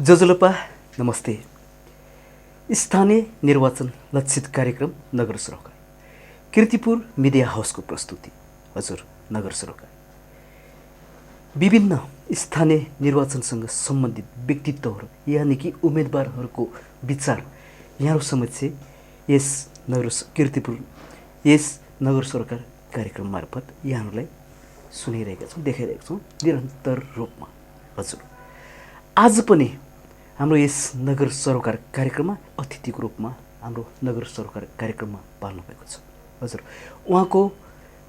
जजलपा नमस्ते। स्थानीय निर्वाचन लक्षित कार्यक्रम नगर सरोकार कीर्तिपुर मिडिया हाउसको प्रस्तुति। हजुर नगर सरोकार विभिन्न स्थानीय निर्वाचनसँग सम्बन्धित व्यक्तित्वहरू यानि कि उम्मेदवारहरूको विचार यहाँहरू समक्ष यस कीर्तिपुर यस नगर सरोकार कार्यक्रम मार्फत यहाँहरूलाई सुनाइरहेका छौँ, देखाइरहेका छौँ निरन्तर रूपमा। हजुर आज पनि हाम्रो यस नगर सरोकार कार्यक्रममा अतिथिको रूपमा हाम्रो नगर सरोकार कार्यक्रममा पाल्नु भएको छ। हजुर उहाँको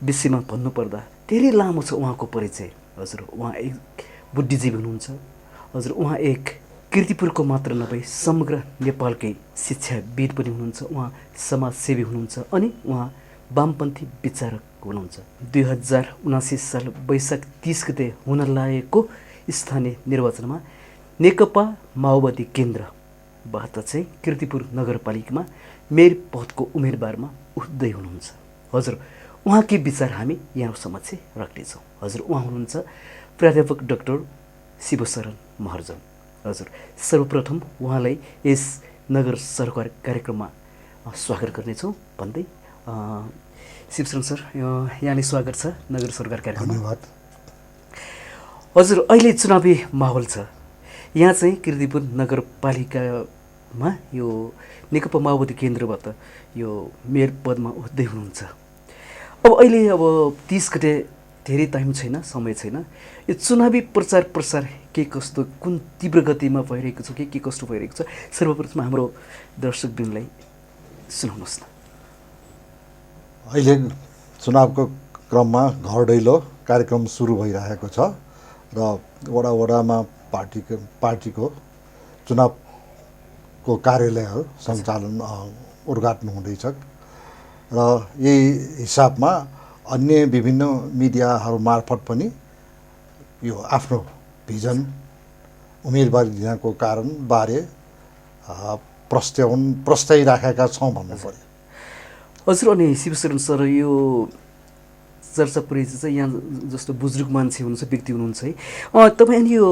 विषयमा भन्नुपर्दा धेरै लामो छ उहाँको परिचय। हजुर उहाँ एक बुद्धिजीवी हुनुहुन्छ। हजुर उहाँ एक कीर्तिपुरको मात्र नभई समग्र नेपालकै शिक्षाविद पनि हुनुहुन्छ। उहाँ समाजसेवी हुनुहुन्छ अनि उहाँ वामपन्थी विचारक हुनुहुन्छ। 2079 साल वैशाख 30 गते हुन लागेको स्थानीय निर्वाचनमा नेकपा माओवादी केन्द्रबाट चाहिँ कीर्तिपुर नगरपालिकामा मेयर पदको उम्मेदवारमा उठ्दै हुनुहुन्छ। हजुर उहाँकै विचार हामी यहाँ समक्ष राख्नेछौँ। हजुर उहाँ हुनुहुन्छ प्राध्यापक डाक्टर शिवशरण महर्जन। हजुर सर्वप्रथम उहाँलाई यस नगर सरकार कार्यक्रममा स्वागत गर्नेछौँ भन्दै शिवशरण सर यहाँले स्वागत छ नगर सरकार कार्यक्रममा। धन्यवाद। हजुर अहिले चुनावी माहौल छ। यहाँ चाहिँ कीर्तिपुर नगरपालिकामा यो नेकपा माओवादी केन्द्रबाट यो मेयर पदमा उठ्दै हुनुहुन्छ। अब अहिले 30 गते धेरै टाइम छैन, समय छैन। यो चुनावी प्रचार प्रसार के कस्तो कुन तीव्र गतिमा भइरहेको छ के कस्तो भइरहेको छ सर्वप्रथम हाम्रो दर्शकवृन्दलाई सुनाउनुहोस् न। अहिले चुनावको क्रममा घर दैलो कार्यक्रम सुरु भइरहेको छ र वडा वडामा पार्टीको चुनावको कार्यालयहरू सञ्चालन उद्घाटन हुँदैछ र यही हिसाबमा अन्य विभिन्न मिडियाहरू मार्फत पनि यो आफ्नो भिजन उम्मेदवारी दिनको कारणबारे प्रस्ताइराखेका छौँ भन्नु पर्यो। हजुर अनि शिवशरण सर यो चर्चा पुरै चाहिँ यहाँ जस्तो बुजुर्ग मान्छे हुनुहुन्छ, व्यक्ति हुनुहुन्छ है, तपाईँ अनि यो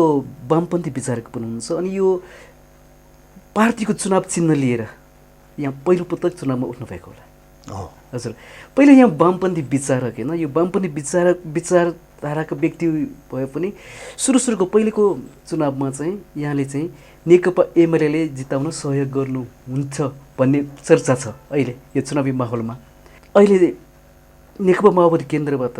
वामपन्थी विचारक पनि हुनुहुन्छ अनि यो पार्टीको चुनाव चिन्ह लिएर यहाँ पहिलोपटक चुनावमा उठ्नु भएको होला। हजुर पहिले यहाँ वामपन्थी विचारक होइन, यो वामपन्थी विचारधाराको व्यक्ति भए पनि सुरुको पहिलेको चुनावमा चाहिँ यहाँले चाहिँ नेकपा एमएलएले जिताउन सहयोग गर्नुहुन्छ भन्ने चर्चा छ अहिले यो चुनावी माहौलमा। अहिले नेकपा माओवादी केन्द्रबाट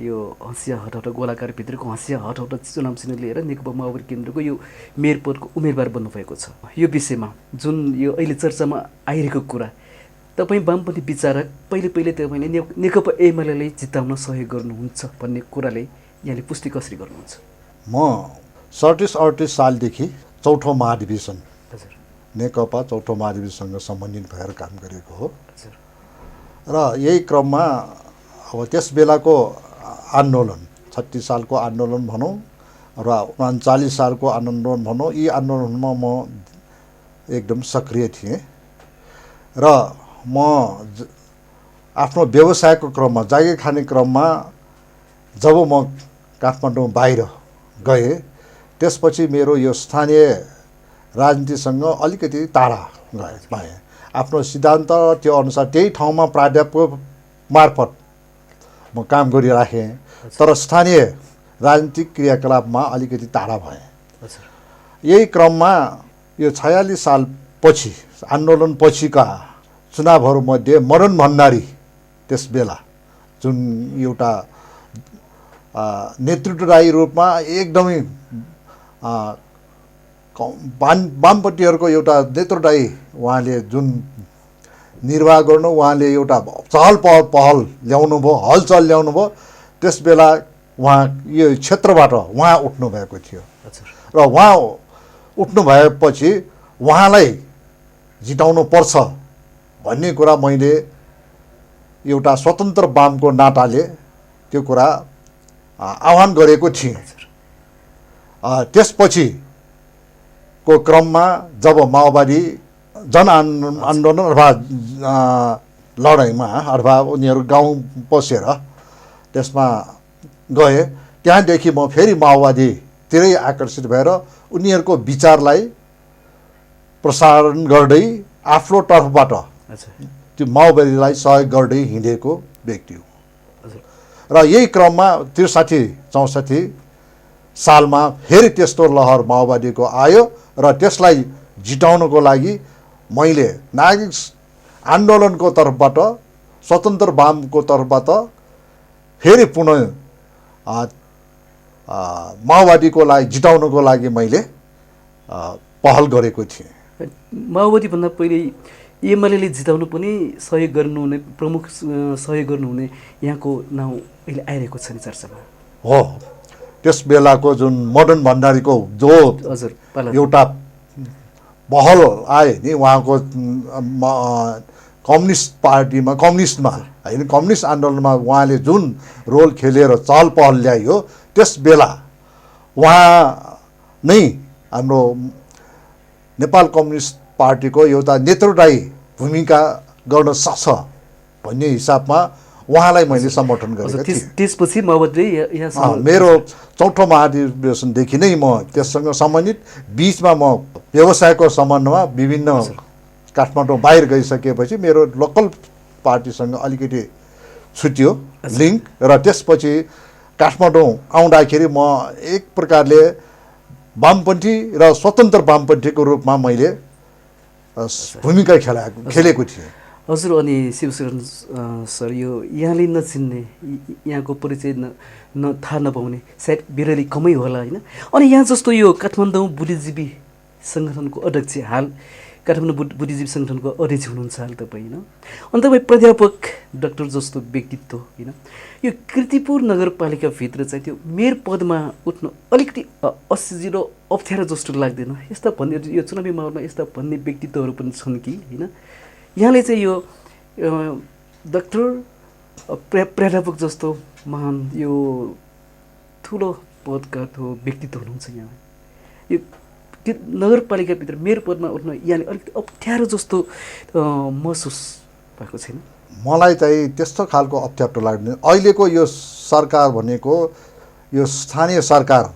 यो हँसिया हटौटा गोलाकारभित्रको हँसिया हटौटा चुनाव चिन्ह लिएर नेकपा माओवादी केन्द्रको यो मेयर पदको उम्मेदवार बन्नुभएको छ। यो विषयमा जुन यो अहिले चर्चामा आइरहेको कुरा, तपाईँ वामपन्थी विचारक पहिले तपाईँले नेकपा एमएलएले जिताउन सहयोग गर्नुहुन्छ भन्ने कुराले यहाँले पुष्टि कसरी गर्नुहुन्छ? म 37-38 सालदेखि चौथो महाधिवेशन नेकपा चौथो महाधिवेशनसँग सम्बन्धित भएर काम गरेको हो र यही क्रममा अब त्यस बेलाको आन्दोलन 36 सालको आन्दोलन भनौँ र 39 सालको आन्दोलन भनौँ, यी आन्दोलनमा म एकदम सक्रिय थिएँ र म आफ्नो व्यवसायको क्रममा जागिर खाने क्रममा जब म काठमाडौँ बाहिर गएँ त्यसपछि मेरो यो स्थानीय राजनीतिसँग अलिकति टाढा पाएँ। आफ्नो सिद्धान्त त्यो अनुसार त्यही ठाउँमा प्राध्यापक मार्फत म काम गरिराखेँ तर स्थानीय राजनीतिक क्रियाकलापमा अलिकति टाढा भएँ। यही क्रममा यो 46 सालपछि आन्दोलन पछिका चुनावहरूमध्ये मदन भण्डारी त्यस बेला जुन एउटा नेतृत्वदायी रूपमा एकदमै वामपन्थीहरूको एउटा नेतृत्वदायी उहाँले जुन निर्वाह गर्नु, उहाँले एउटा चहल पहल ल्याउनु भयो, हलचल ल्याउनु भयो। त्यस बेला उहाँ यो क्षेत्रबाट उहाँ उठ्नु भएको थियो र उहाँ उठ्नु भएपछि उहाँलाई जिताउनु पर्छ भन्ने कुरा मैले एउटा स्वतन्त्र वामको नाताले त्यो कुरा आह्वान गरेको थिएँ। त्यसपछिको क्रममा जब माओवादी जनआन्दोलन अथवा लडाइँमा अथवा उनीहरू गाउँ पसेर त्यसमा गए, त्यहाँदेखि म फेरि माओवादीतिरै आकर्षित भएर उनीहरूको विचारलाई प्रसारण गर्दै आफ्नो तर्फबाट अच्छा त्यो माओवादीलाई सहयोग गर्दै हिँडेको व्यक्ति हो। हजुर र यही क्रममा 63-64 सालमा फेरि त्यस्तो लहर माओवादीको आयो र त्यसलाई जिताउनको लागि मैले नागरिक आन्दोलनको तर्फबाट स्वतन्त्र वामको तर्फबाट फेरि पुनः माओवादीको लागि जिताउनको लागि मैले पहल गरेको थिएँ। माओवादीभन्दा पहिले एमाले जिताउनु पनि सहयोग गर्नुहुने प्रमुख सहयोग गर्नुहुने यहाँको नाउँ अहिले आइरहेको छ नि चर्चामा। हो त्यस बेलाको जुन मदन भण्डारीको जो हजुर एउटा पहल आए नि उहाँको कम्युनिस्ट पार्टीमा कम्युनिस्टमा होइन कम्युनिस्ट आन्दोलनमा उहाँले जुन रोल खेलेर चहल पहल ल्यायो त्यस बेला उहाँ नै हाम्रो नेपाल कम्युनिस्ट पार्टीको एउटा नेतृत्वदायी भूमिका गर्न सक्छ भन्ने हिसाबमा उहाँलाई मैले समर्थन गरेको थिएँ। त्यसपछि माओवादीले मेरो चौथो महाधिवेशनदेखि नै म त्यससँग सम्बन्धित बिचमा म व्यवसायको सम्बन्धमा विभिन्न काठमाडौँ बाहिर गइसकेपछि मेरो लोकल पार्टीसँग अलिकति छुट्यो लिङ्क र त्यसपछि काठमाडौँ आउँदाखेरि म एक प्रकारले वामपन्थी र स्वतन्त्र वामपन्थीको रूपमा मैले भूमिका खेलेको थिएँ। हजुर अनि शिवशरण सर यो यहाँले नचिन्ने यहाँको परिचय थाहा नपाउने सायद बिरली कमै होला होइन। अनि यहाँ जस्तो यो काठमाडौँ बुद्धिजीवी सङ्गठनको अध्यक्ष हाल काठमाडौँ बुद्धिजीवी सङ्गठनको अध्यक्ष हुनुहुन्छ हाल तपाईँ होइन। अनि तपाईँ प्राध्यापक डाक्टर जस्तो व्यक्तित्व होइन यो कीर्तिपुर नगरपालिकाभित्र चाहिँ त्यो मेयर पदमा उठ्नु अलिकति असजिलो अप्ठ्यारो जस्तो लाग्दैन यस्ता भन्ने यो चुनावी माहौलमा यस्ता भन्ने व्यक्तित्वहरू पनि छन् कि होइन। यहाँले चाहिँ यो डाक्टर प्राध्यापक जस्तो महान यो ठुलो पदका व्यक्तित्व हुनुहुन्छ यहाँ यो त्यो नगरपालिकाभित्र मेयर पदमा उठ्न यहाँले अलिकति अप्ठ्यारो जस्तो महसुस भएको छैन? मलाई चाहिँ त्यस्तो खालको अप्ठ्यारो लाग्ने अहिलेको यो सरकार भनेको यो स्थानीय सरकार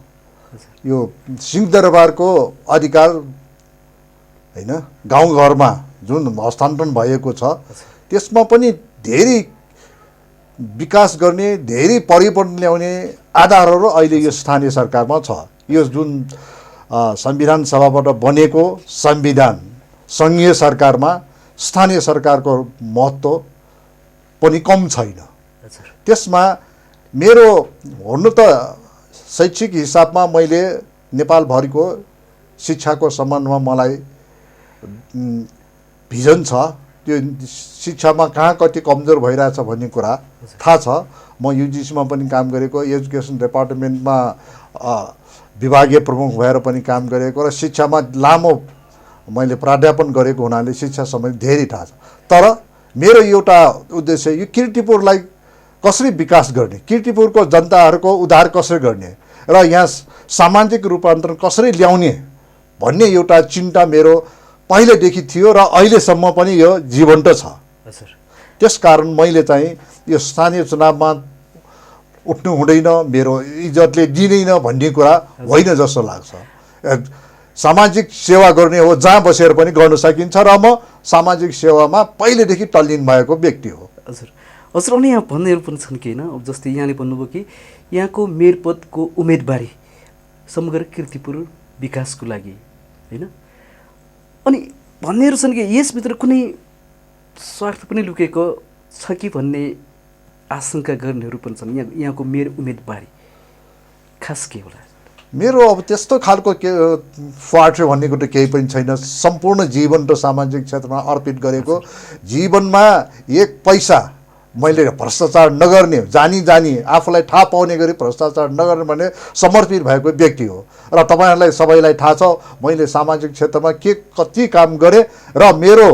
यो सिंहदरबारको अधिकार होइन गाउँघरमा जुन हस्तान्तरण भएको छ त्यसमा पनि धेरै विकास गर्ने धेरै परिवर्तन ल्याउने आधारहरू अहिले यो स्थानीय सरकारमा छ। यो जुन संविधान सभाबाट बनेको संविधान सङ्घीय सरकारमा स्थानीय सरकारको महत्त्व पनि कम छैन। त्यसमा मेरो हुनु त शैक्षिक हिसाबमा मैले नेपालभरिको शिक्षाको सम्बन्धमा मलाई भिजन छ। त्यो शिक्षामा कहाँ कति कमजोर भइरहेछ भन्ने कुरा थाहा छ। म युजिसीमा पनि काम गरेको एजुकेसन डिपार्टमेन्टमा विभागीय प्रमुख भएर पनि काम गरेको र शिक्षामा लामो मैले प्राध्यापन गरेको हुनाले शिक्षा सम्बन्धी धेरै थाहा छ। तर मेरो एउटा उद्देश्य यो कीर्तिपुरलाई कसरी विकास गर्ने कीर्तिपुरको जनताहरूको उद्धार कसरी गर्ने र यहाँ सामाजिक रूपान्तरण कसरी ल्याउने भन्ने एउटा चिन्ता मेरो पहिलेदेखि थियो र अहिलेसम्म पनि यो जीवन्त छ। त्यसकारण मैले चाहिँ यो स्थानीय चुनावमा उठ्नु हुँदैन मेरो इज्जतले दिँदैन भन्ने कुरा होइन जस्तो लाग्छ। सामाजिक सेवा गर्ने हो जहाँ बसेर पनि गर्न सकिन्छ र म सामाजिक सेवामा पहिलेदेखि तल्लीन भएको व्यक्ति हो। हजुर हजुर अनि यहाँ भन्नेहरू पनि छन् कि होइन अब जस्तै यहाँले भन्नुभयो कि यहाँको मेयर पदको उम्मेदवारी समग्र कीर्तिपुर विकासको लागि होइन। अनि भन्नेहरू छन् कि यसभित्र कुनै स्वार्थ पनि लुकेको छ कि भन्ने आशंका गर्नेहरू पनि छन्। यहाँको मेयर उम्मेदवारी खास के होला? मेरो अब त्यस्तो खालको के स्वार्थ भन्ने कुरो केही पनि छैन। सम्पूर्ण जीवन र सामाजिक क्षेत्रमा अर्पित गरेको जीवनमा एक पैसा मैले भ्रष्टाचार नगर्ने जानी आफूलाई थाहा पाउने गरी भ्रष्टाचार नगर्ने भन्ने समर्पित भएको व्यक्ति हो। र तपाईँहरूलाई सबैलाई थाहा छ मैले सामाजिक क्षेत्रमा के कति काम गरेँ र मेरो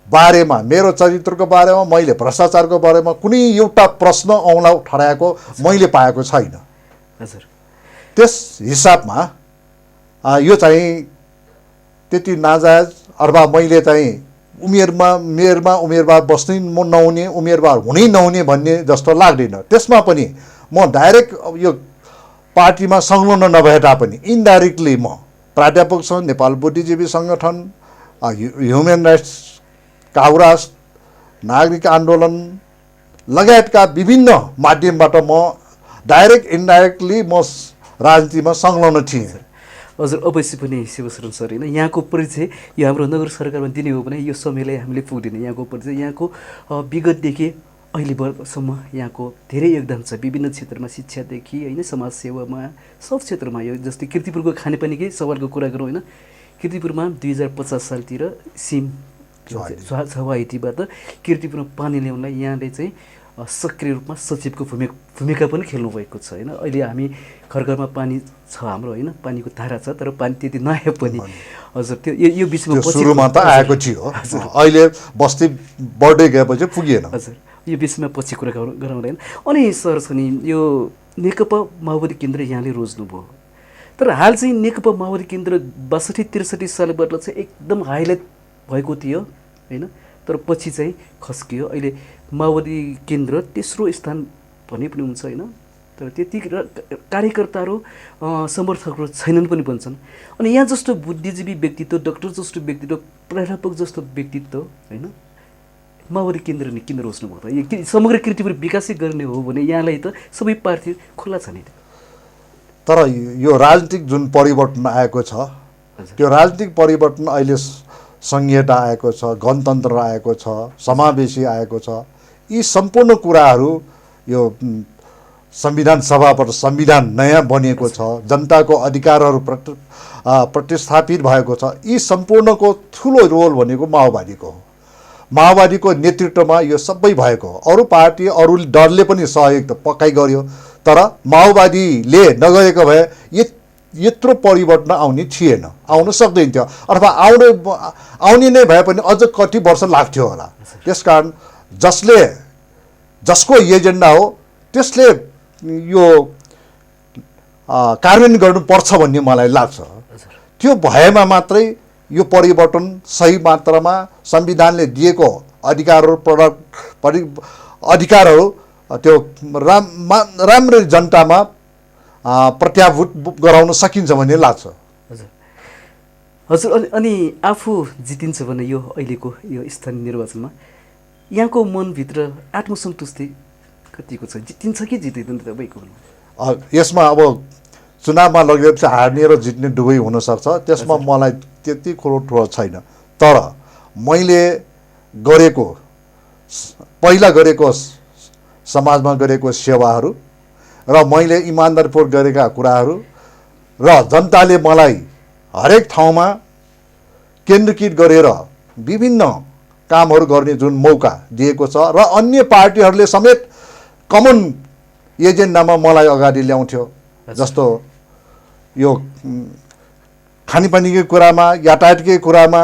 बारेमा मेरो चरित्रको बारेमा मैले भ्रष्टाचारको बारेमा कुनै एउटा प्रश्न औँला ठडाएको मैले पाएको छैन। हजुर त्यस हिसाबमा यो चाहिँ त्यति नाजायज अथवा मैले चाहिँ मेयरमा उम्मेदवार बस्नै नहुने उम्मेदवार हुनै नहुने भन्ने जस्तो लाग्दैन। त्यसमा पनि म डाइरेक्ट यो पार्टीमा संलग्न नभए तापनि इन्डाइरेक्टली म प्राध्यापक सङ्घ नेपाल बुद्धिजीवी सङ्गठन ह्युमन राइट्स काउरास नागरिक आन्दोलन लगायतका विभिन्न माध्यमबाट म डाइरेक्ट इन्डाइरेक्टली म राजनीतिमा संलग्न थिएँ। हजुर अवश्य पनि शिवशरण सर होइन, यहाँको परिचय यो हाम्रो नगर सरकारमा दिने हो भने यो समयलाई हामीले पुग्दैन। यहाँको परिचय यहाँको विगतदेखि अहिलेसम्म यहाँको धेरै योगदान छ विभिन्न क्षेत्रमा, शिक्षादेखि होइन, समाजसेवामा, सब क्षेत्रमा। यो जस्तै किर्तिपुरको खानेपानीकै सवालको कुरा गरौँ होइन, किर्तिपुरमा 2050 सालतिर सिम छवाइतीबाट किर्तिपुरमा पानी ल्याउनलाई यहाँले चाहिँ सक्रिय रूपमा सचिवको भूमिका पनि खेल्नुभएको छ होइन। अहिले हामी घर घरमा पानी छ हाम्रो होइन, पानीको धारा छ, तर पानी त्यति नआए पनि हजुर त्यो यो बिचमा सुरुमा त आएको थियो, अहिले बस्ती बढ्दै गएपछि पुगेन। हजुर यो बिचमा पछि कुरा गराउँदैन। अनि सर छ नि यो नेकपा माओवादी केन्द्र यहाँले रोज्नुभयो, तर हाल चाहिँ नेकपा माओवादी केन्द्र 62-63 सालबाट चाहिँ एकदम हाइलाइट भएको थियो होइन, तर पछि चाहिँ खस्कियो। अहिले माओवादी केन्द्र तेस्रो स्थान भने पनि हुन्छ होइन, तर त्यति कार्यकर्ताहरू समर्थकहरू छैनन् पनि भन्छन्। अनि यहाँ जस्तो बुद्धिजीवी व्यक्तित्व, डक्टर जस्तो व्यक्तित्व, प्राध्यापक जस्तो व्यक्तित्व होइन, माओवादी केन्द्र नि किन रोज्नुभयो त? समग्र किर्तिपुर विकासै गर्ने हो भने यहाँलाई त सबै पार्टी खुल्ला छ नि। तर यो राजनीतिक जुन परिवर्तन आएको छ, त्यो राजनीतिक परिवर्तन अहिले संहिता आएको छ, गणतन्त्र आएको छ, समावेशी आएको छ। यी सम्पूर्ण कुराहरू यो संविधान सभाबाट संविधान नयाँ बनिएको छ, जनताको अधिकारहरू प्रतिस्थापित भएको छ। यी सम्पूर्णको ठुलो रोल भनेको माओवादीको हो। माओवादीको नेतृत्वमा यो सबै भएको हो। अरू पार्टी अरू दलले पनि सहयोग त पक्कै गर्यो, तर माओवादीले नगरेको भए यत्रो परिवर्तन आउने थिएन, आउन सक्दैन थियो, अथवा आउने नै भए पनि अझ कति वर्ष लाग्थ्यो होला। त्यसकारण जसको एजेन्डा हो त्यसले यो कार्यान्वयन गर्नुपर्छ भन्ने मलाई लाग्छ। त्यो भएमा मात्रै यो परिवर्तन सही मात्रामा संविधानले दिएको अधिकारहरू त्यो राम्रै जनतामा प्रत्याभूत गराउन सकिन्छ भन्ने लाग्छ। हजुर हजुर अनि आफू जितिन्छ भने यो अहिलेको यो स्थानीय निर्वाचनमा यहाँको मनभित्र आत्मसन्तुष्टि कतिको छ? जितिन्छ कि जितिँदैन तपाईँको? यसमा अब चुनावमा लगेपछि हार्ने र जित्ने दुवै हुनसक्छ, त्यसमा मलाई त्यति ठुलो छैन। तर मैले पहिला गरेको समाजमा गरेको सेवाहरू र मैले इमान्दारीपूर्वक गरेका कुराहरू र जनताले मलाई हरेक ठाउँमा केन्द्रीकृत गरेर विभिन्न कामहरू गर्ने जुन मौका दिएको छ र अन्य पार्टीहरूले समेत कमन एजेन्डामा मलाई अगाडि ल्याउँथ्यो। जस्तो यो खानेपानीकै कुरामा, यातायातकै कुरामा,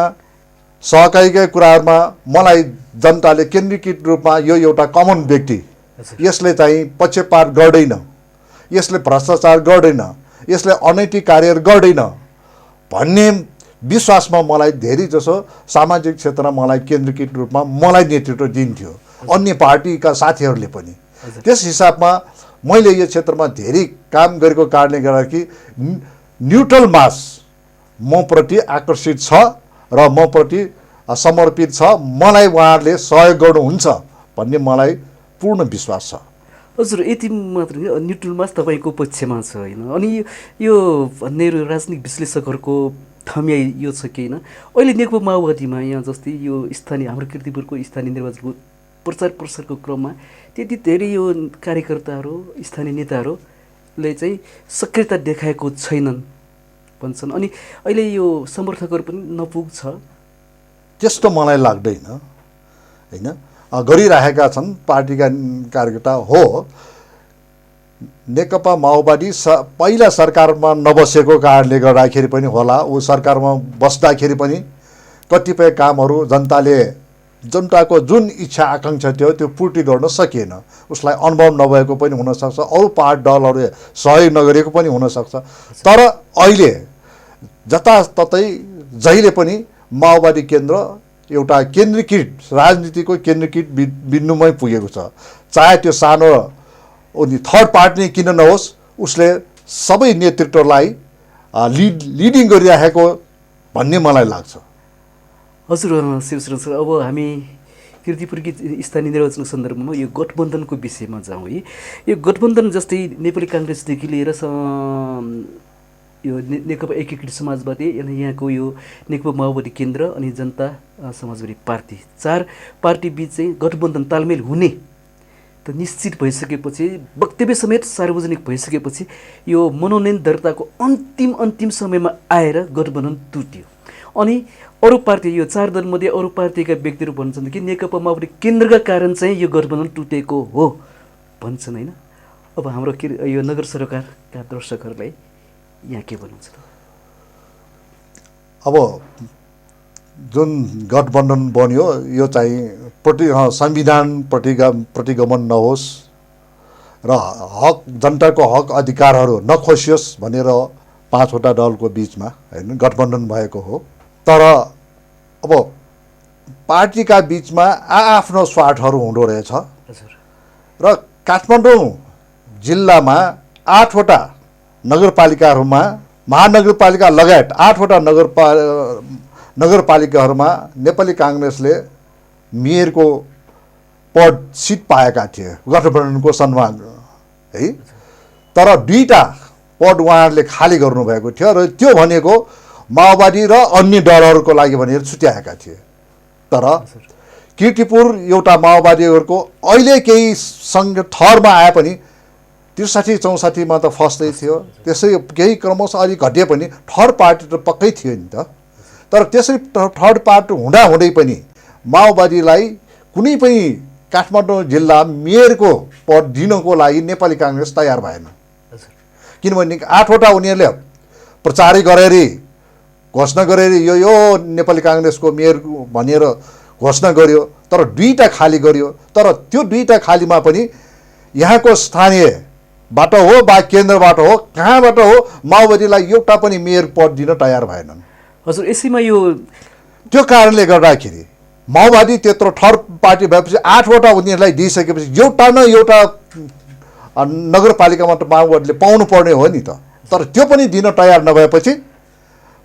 सहकारीकै कुराहरूमा मलाई जनताले केन्द्रीकृत रूपमा यो एउटा कमन व्यक्ति, यसले चाहिँ पक्षपात गर्दैन, यसले भ्रष्टाचार गर्दैन, यसले अनैतिक कार्यहरू गर्दैन भन्ने विश्वासमा मलाई धेरै जसो सामाजिक क्षेत्रमा मलाई केन्द्रीकृत रूपमा मलाई नेतृत्व दिन्थ्यो, अन्य पार्टीका साथीहरूले पनि। त्यस हिसाबमा मैले यो क्षेत्रमा धेरै काम गरेको कारणले गर्दा कि न्युट्रल मास मप्रति आकर्षित छ र मप्रति समर्पित छ, मलाई उहाँहरूले सहयोग गर्नुहुन्छ भन्ने मलाई पूर्ण विश्वास छ। हजुर यति मात्र न्युट्रल मास तपाईँको पक्षमा छ होइन? अनि यो नेहरू राजनीतिक विश्लेषकहरूको थम्याइ यो छ कि होइन, अहिले नेकपा माओवादीमा यहाँ जस्तै यो स्थानीय हाम्रो किर्तिपुरको स्थानीय निर्वाचनको प्रचार प्रसारको क्रममा त्यति धेरै यो कार्यकर्ताहरू, स्थानीय नेताहरूले चाहिँ सक्रियता देखाएको छैनन् भन्छन्। अनि अहिले यो समर्थकहरू पनि नपुग्छ त्यस्तो मलाई लाग्दैन होइन। गरिरहेका छन् पार्टीका कार्यकर्ता हो। नेकपा माओवादी पहिला सरकारमा नबसेको कारणले गर्दाखेरि पनि होला, ऊ सरकारमा बस्दाखेरि पनि कतिपय कामहरू जनताको जुन इच्छा आकाङ्क्षा थियो त्यो पूर्ति गर्न सकिएन। उसलाई अनुभव नभएको पनि हुनसक्छ, अरू पार्टी दलहरूले सहयोग नगरेको पनि हुनसक्छ। तर अहिले जताततै जहिले पनि माओवादी केन्द्र एउटा केन्द्रीकृत राजनीतिको केन्द्रीकृत बिन्दुमै पुगेको छ। चाहे त्यो सानो थर्ड पार्टी किन नहोस्, उसले सबै नेतृत्वलाई लिडिङ गरिरहेको भन्ने मलाई लाग्छ। हजुर शिवशरण सर, अब हामी किर्तिपुरकी स्थानीय निर्वाचनको सन्दर्भमा यो गठबन्धनको विषयमा जाउँ है। यो गठबन्धन जस्तै नेपाली काङ्ग्रेसदेखि लिएर यो नेकपा एकीकृत समाजवादी अनि यहाँको यो नेकपा माओवादी केन्द्र अनि जनता समाजवादी पार्टी, 4 पार्टी बिच चाहिँ गठबन्धन तालमेल हुने त निश्चित भइसकेपछि, वक्तव्य समेत सार्वजनिक भइसकेपछि यो मनोनयन दर्ताको अन्तिम समयमा आएर गठबन्धन टुट्यो। अनि अरू पार्टी, यो 4 दलमध्ये अरू पार्टीका व्यक्तिहरू भन्छन् कि नेकपा माओवादी केन्द्रका कारण चाहिँ यो गठबन्धन टुटेको हो भन्छन् होइन। अब हाम्रो यो नगर सरकारका दर्शकहरूलाई यहाँ के भन्नुहुन्छ त? अब जुन गठबन्धन बन्यो यो चाहिँ संविधान प्रतिगमन नहोस् र जनताको हक अधिकारहरू नखोसियोस् भनेर 5वटा दलको बिचमा हैन गठबन्धन भएको हो। तर अब पार्टीका बिचमा आफ्नो स्वार्थहरू हुँदो रहेछ र काठमाडौँ जिल्लामा 8वटा नगरपालिकाहरूमा, महानगरपालिका लगायत 8वटा नगरपालिकाहरूमा नेपाली काङ्ग्रेसले मेयरको पद सिट पाएका थिए गठबन्धनको सन्मान है। तर 2टा पद उहाँहरूले खाली गर्नुभएको थियो र त्यो भनेको माओवादी र अन्य दलहरूको लागि भनेर छुट्याएका थिए। तर किर्तिपुर एउटा माओवादीहरूको अहिले केही थरमा आए पनि 63-64 त फस्दै थियो, त्यसै केही क्रमशः अलि घटे पनि थर्ड पार्टी त पक्कै थियो नि त। तर त्यसरी थर्ड पार्टी हुँदाहुँदै पनि माओवादीलाई कुनै पनि काठमाडौँ जिल्ला मेयरको पद दिनको लागि नेपाली काङ्ग्रेस तयार भएन। किनभने 8वटा उनीहरूले प्रचारै गरेर घोषणा गरेर यो नेपाली काङ्ग्रेसको मेयर भनेर घोषणा गर्यो, तर 2टा खाली गर्यो। तर त्यो 2टा खालीमा पनि यहाँको स्थानीयबाट हो वा केन्द्रबाट हो, कहाँबाट हो, माओवादीलाई एउटा पनि मेयर पद दिन तयार भएनन्। हजुर, यसैमा यो त्यो कारणले गर्दाखेरि माओवादी त्यत्रो थर्ड पार्टी भएपछि 8वटा उनीहरूलाई दिइसकेपछि एउटा न एउटा नगरपालिकामा त माओवादीले पाउनु पर्ने हो नि त। तर त्यो पनि दिन तयार नभएपछि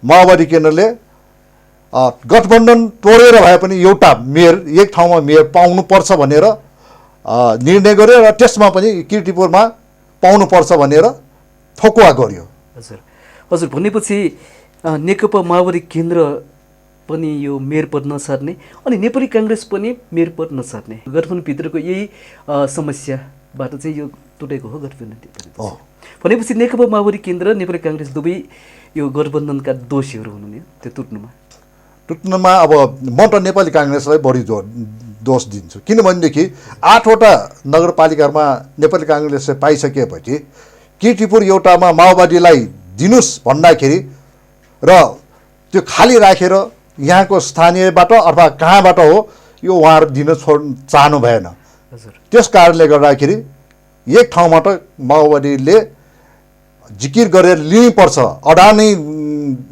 माओवादी केन्द्रले गठबन्धन तोडेर भए पनि एउटा मेयर, एक ठाउँमा मेयर पाउनुपर्छ भनेर निर्णय गर्यो र त्यसमा पनि किर्तिपुरमा पाउनुपर्छ भनेर ठोकुवा गर्यो। हजुर, भनेपछि नेकपा माओवादी केन्द्र पनि यो मेयर पद नसार्ने अनि नेपाली काङ्ग्रेस पनि मेयर पद नसार्ने, गठबन्धनभित्रको यही समस्याबाट चाहिँ यो टुटेको हो गठबन्धन। भनेपछि नेकपा माओवादी केन्द्र नेपाली काङ्ग्रेस दुवै यो गठबन्धनका दोषीहरू हुनु नि त्यो टुट्नुमा। अब म त नेपाली काङ्ग्रेसलाई बढी दोष दिन्छु। किनभनेदेखि 8वटा नगरपालिकामा नेपाली काङ्ग्रेसले पाइसकेपछि किर्तिपुर एउटामा माओवादीलाई दिनुस् भन्दाखेरि र त्यो खाली राखेर यहाँको स्थानीयबाट अथवा कहाँबाट हो यो उहाँहरू दिन चाहनु भएन। त्यस कारणले गर्दाखेरि एक ठाउँमा त माओवादीले जिकिर गरेर लिनुपर्छ, अडानै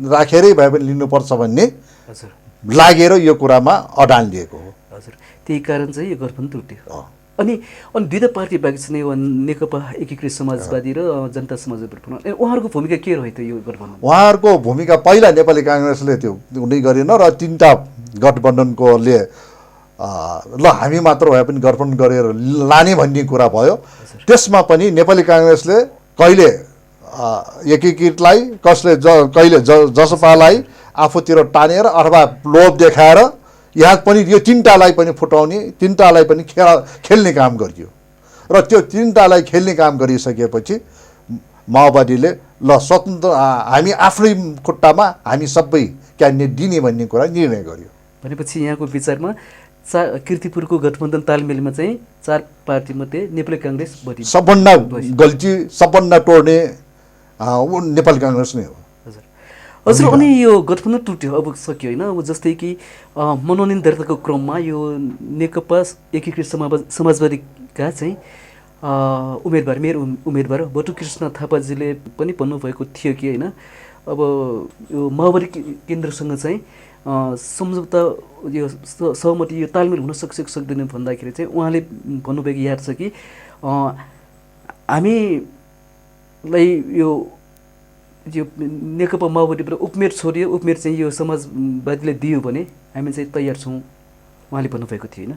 राखेरै भए पनि लिनुपर्छ भन्ने लागेर यो कुरामा अडान लिएको हो। हजुर, त्यही कारण चाहिँ यो गठबन्धन टुट्यो। अनि 2टा पार्टी बाँकी छन्, यो नेकपा एकीकृत समाजवादी र जनता समाजवादी। उहाँहरूको भूमिका के रह्यो त यो गठबन्धन? उहाँहरूको भूमिका पहिला नेपाली काङ्ग्रेसले त्यो हुँदै गरेन र 3टा गठबन्धनकोले ल हामी मात्र भए पनि गठबन्धन गरेर लाने भन्ने कुरा भयो। त्यसमा पनि नेपाली काङ्ग्रेसले कहिले एकीकृतलाई, कहिले जसपालाई आफूतिर टानेर अथवा लोभ देखाएर यहाँ पनि यो 3टालाई पनि फुटाउने, 3टालाई पनि खेल्ने काम गरियो। र त्यो 3टालाई खेल्ने काम गरिसकेपछि माओवादीले ल स्वतन्त्र हामी आफ्नै खुट्टामा हामी सबै क्यान्डिडेट दिने भन्ने कुरा निर्णय गर्यो। भनेपछि यहाँको विचारमा किर्तिपुरको गठबन्धन तालमेलमा चाहिँ 4 पार्टीमध्ये नेपाली काङ्ग्रेस सबभन्दा गल्ती, सबभन्दा टोड्ने नेपाली काङ्ग्रेस नै हो। हजुर, अनि यो गठबन्धन टुट्यो, अब सक्यो होइन। अब जस्तै कि मनोनयन दर्ताको क्रममा यो नेकपा एकीकृत समाजवादीका चाहिँ उम्मेदवार, मेयर उम्मेदवार बटुकृष्ण थापाजीले पनि भन्नुभएको थियो कि होइन, अब यो माओवादी केन्द्रसँग चाहिँ सम्झौता, यो सहमति, यो तालमेल हुन सक्छ कि सक्दैन भन्दाखेरि चाहिँ उहाँले भन्नुभएको याद छ कि हामीलाई यो यो नेकपा माओवादीबाट उपमेयर छोडियो, उपमेयर चाहिँ यो समाजवादीले दियो भने हामी चाहिँ तयार छौँ उहाँले भन्नुभएको थियो होइन।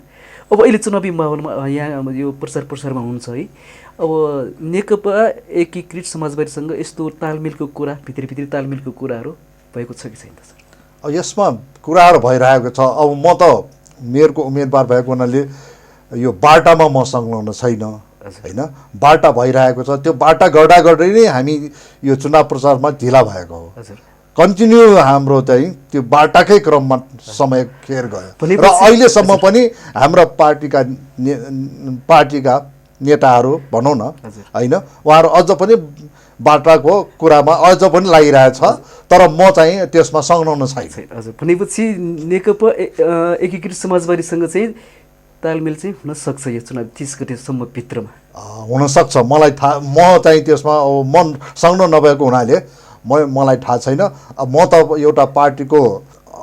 अब अहिले चुनावी माहौलमा यहाँ यो प्रचार प्रसारमा हुन्छ है, अब नेकपा एकीकृत समाजवादीसँग यस्तो तालमेलको कुरा, भित्री तालमेलको कुराहरू भएको छ कि छैन त सर? अब यसमा कुराहरू भइरहेको छ। अब म त मेयरको उम्मेदवार भएको हुनाले यो बाटामा म संलग्न छैन होइन। बाटा भइरहेको छ, त्यो बाटा गर्दा गर्दै नै हामी यो चुनाव प्रचारमा ढिला भएको हो। हजुर, कन्टिन्यू हाम्रो चाहिँ त्यो बाटाकै क्रममा समय खेर गयो र अहिलेसम्म पनि हाम्रा पार्टीका नेताहरू भनौँ न होइन, उहाँहरू अझ पनि बाटाको कुरामा अझ पनि लागिरहेछ, तर म चाहिँ त्यसमा संलग्न छैन। हजुर, भनेपछि नेकपा एकीकृत समाजवादीसँग चाहिँ तालमेल चाहिँ हुन सक्छ यो चुनाव 30 गतेसम्म भित्रमा? हुनसक्छ, मलाई थाहा, म चाहिँ त्यसमा म संलग्न नभएको हुनाले मलाई थाहा छैन। अब म त एउटा पार्टीको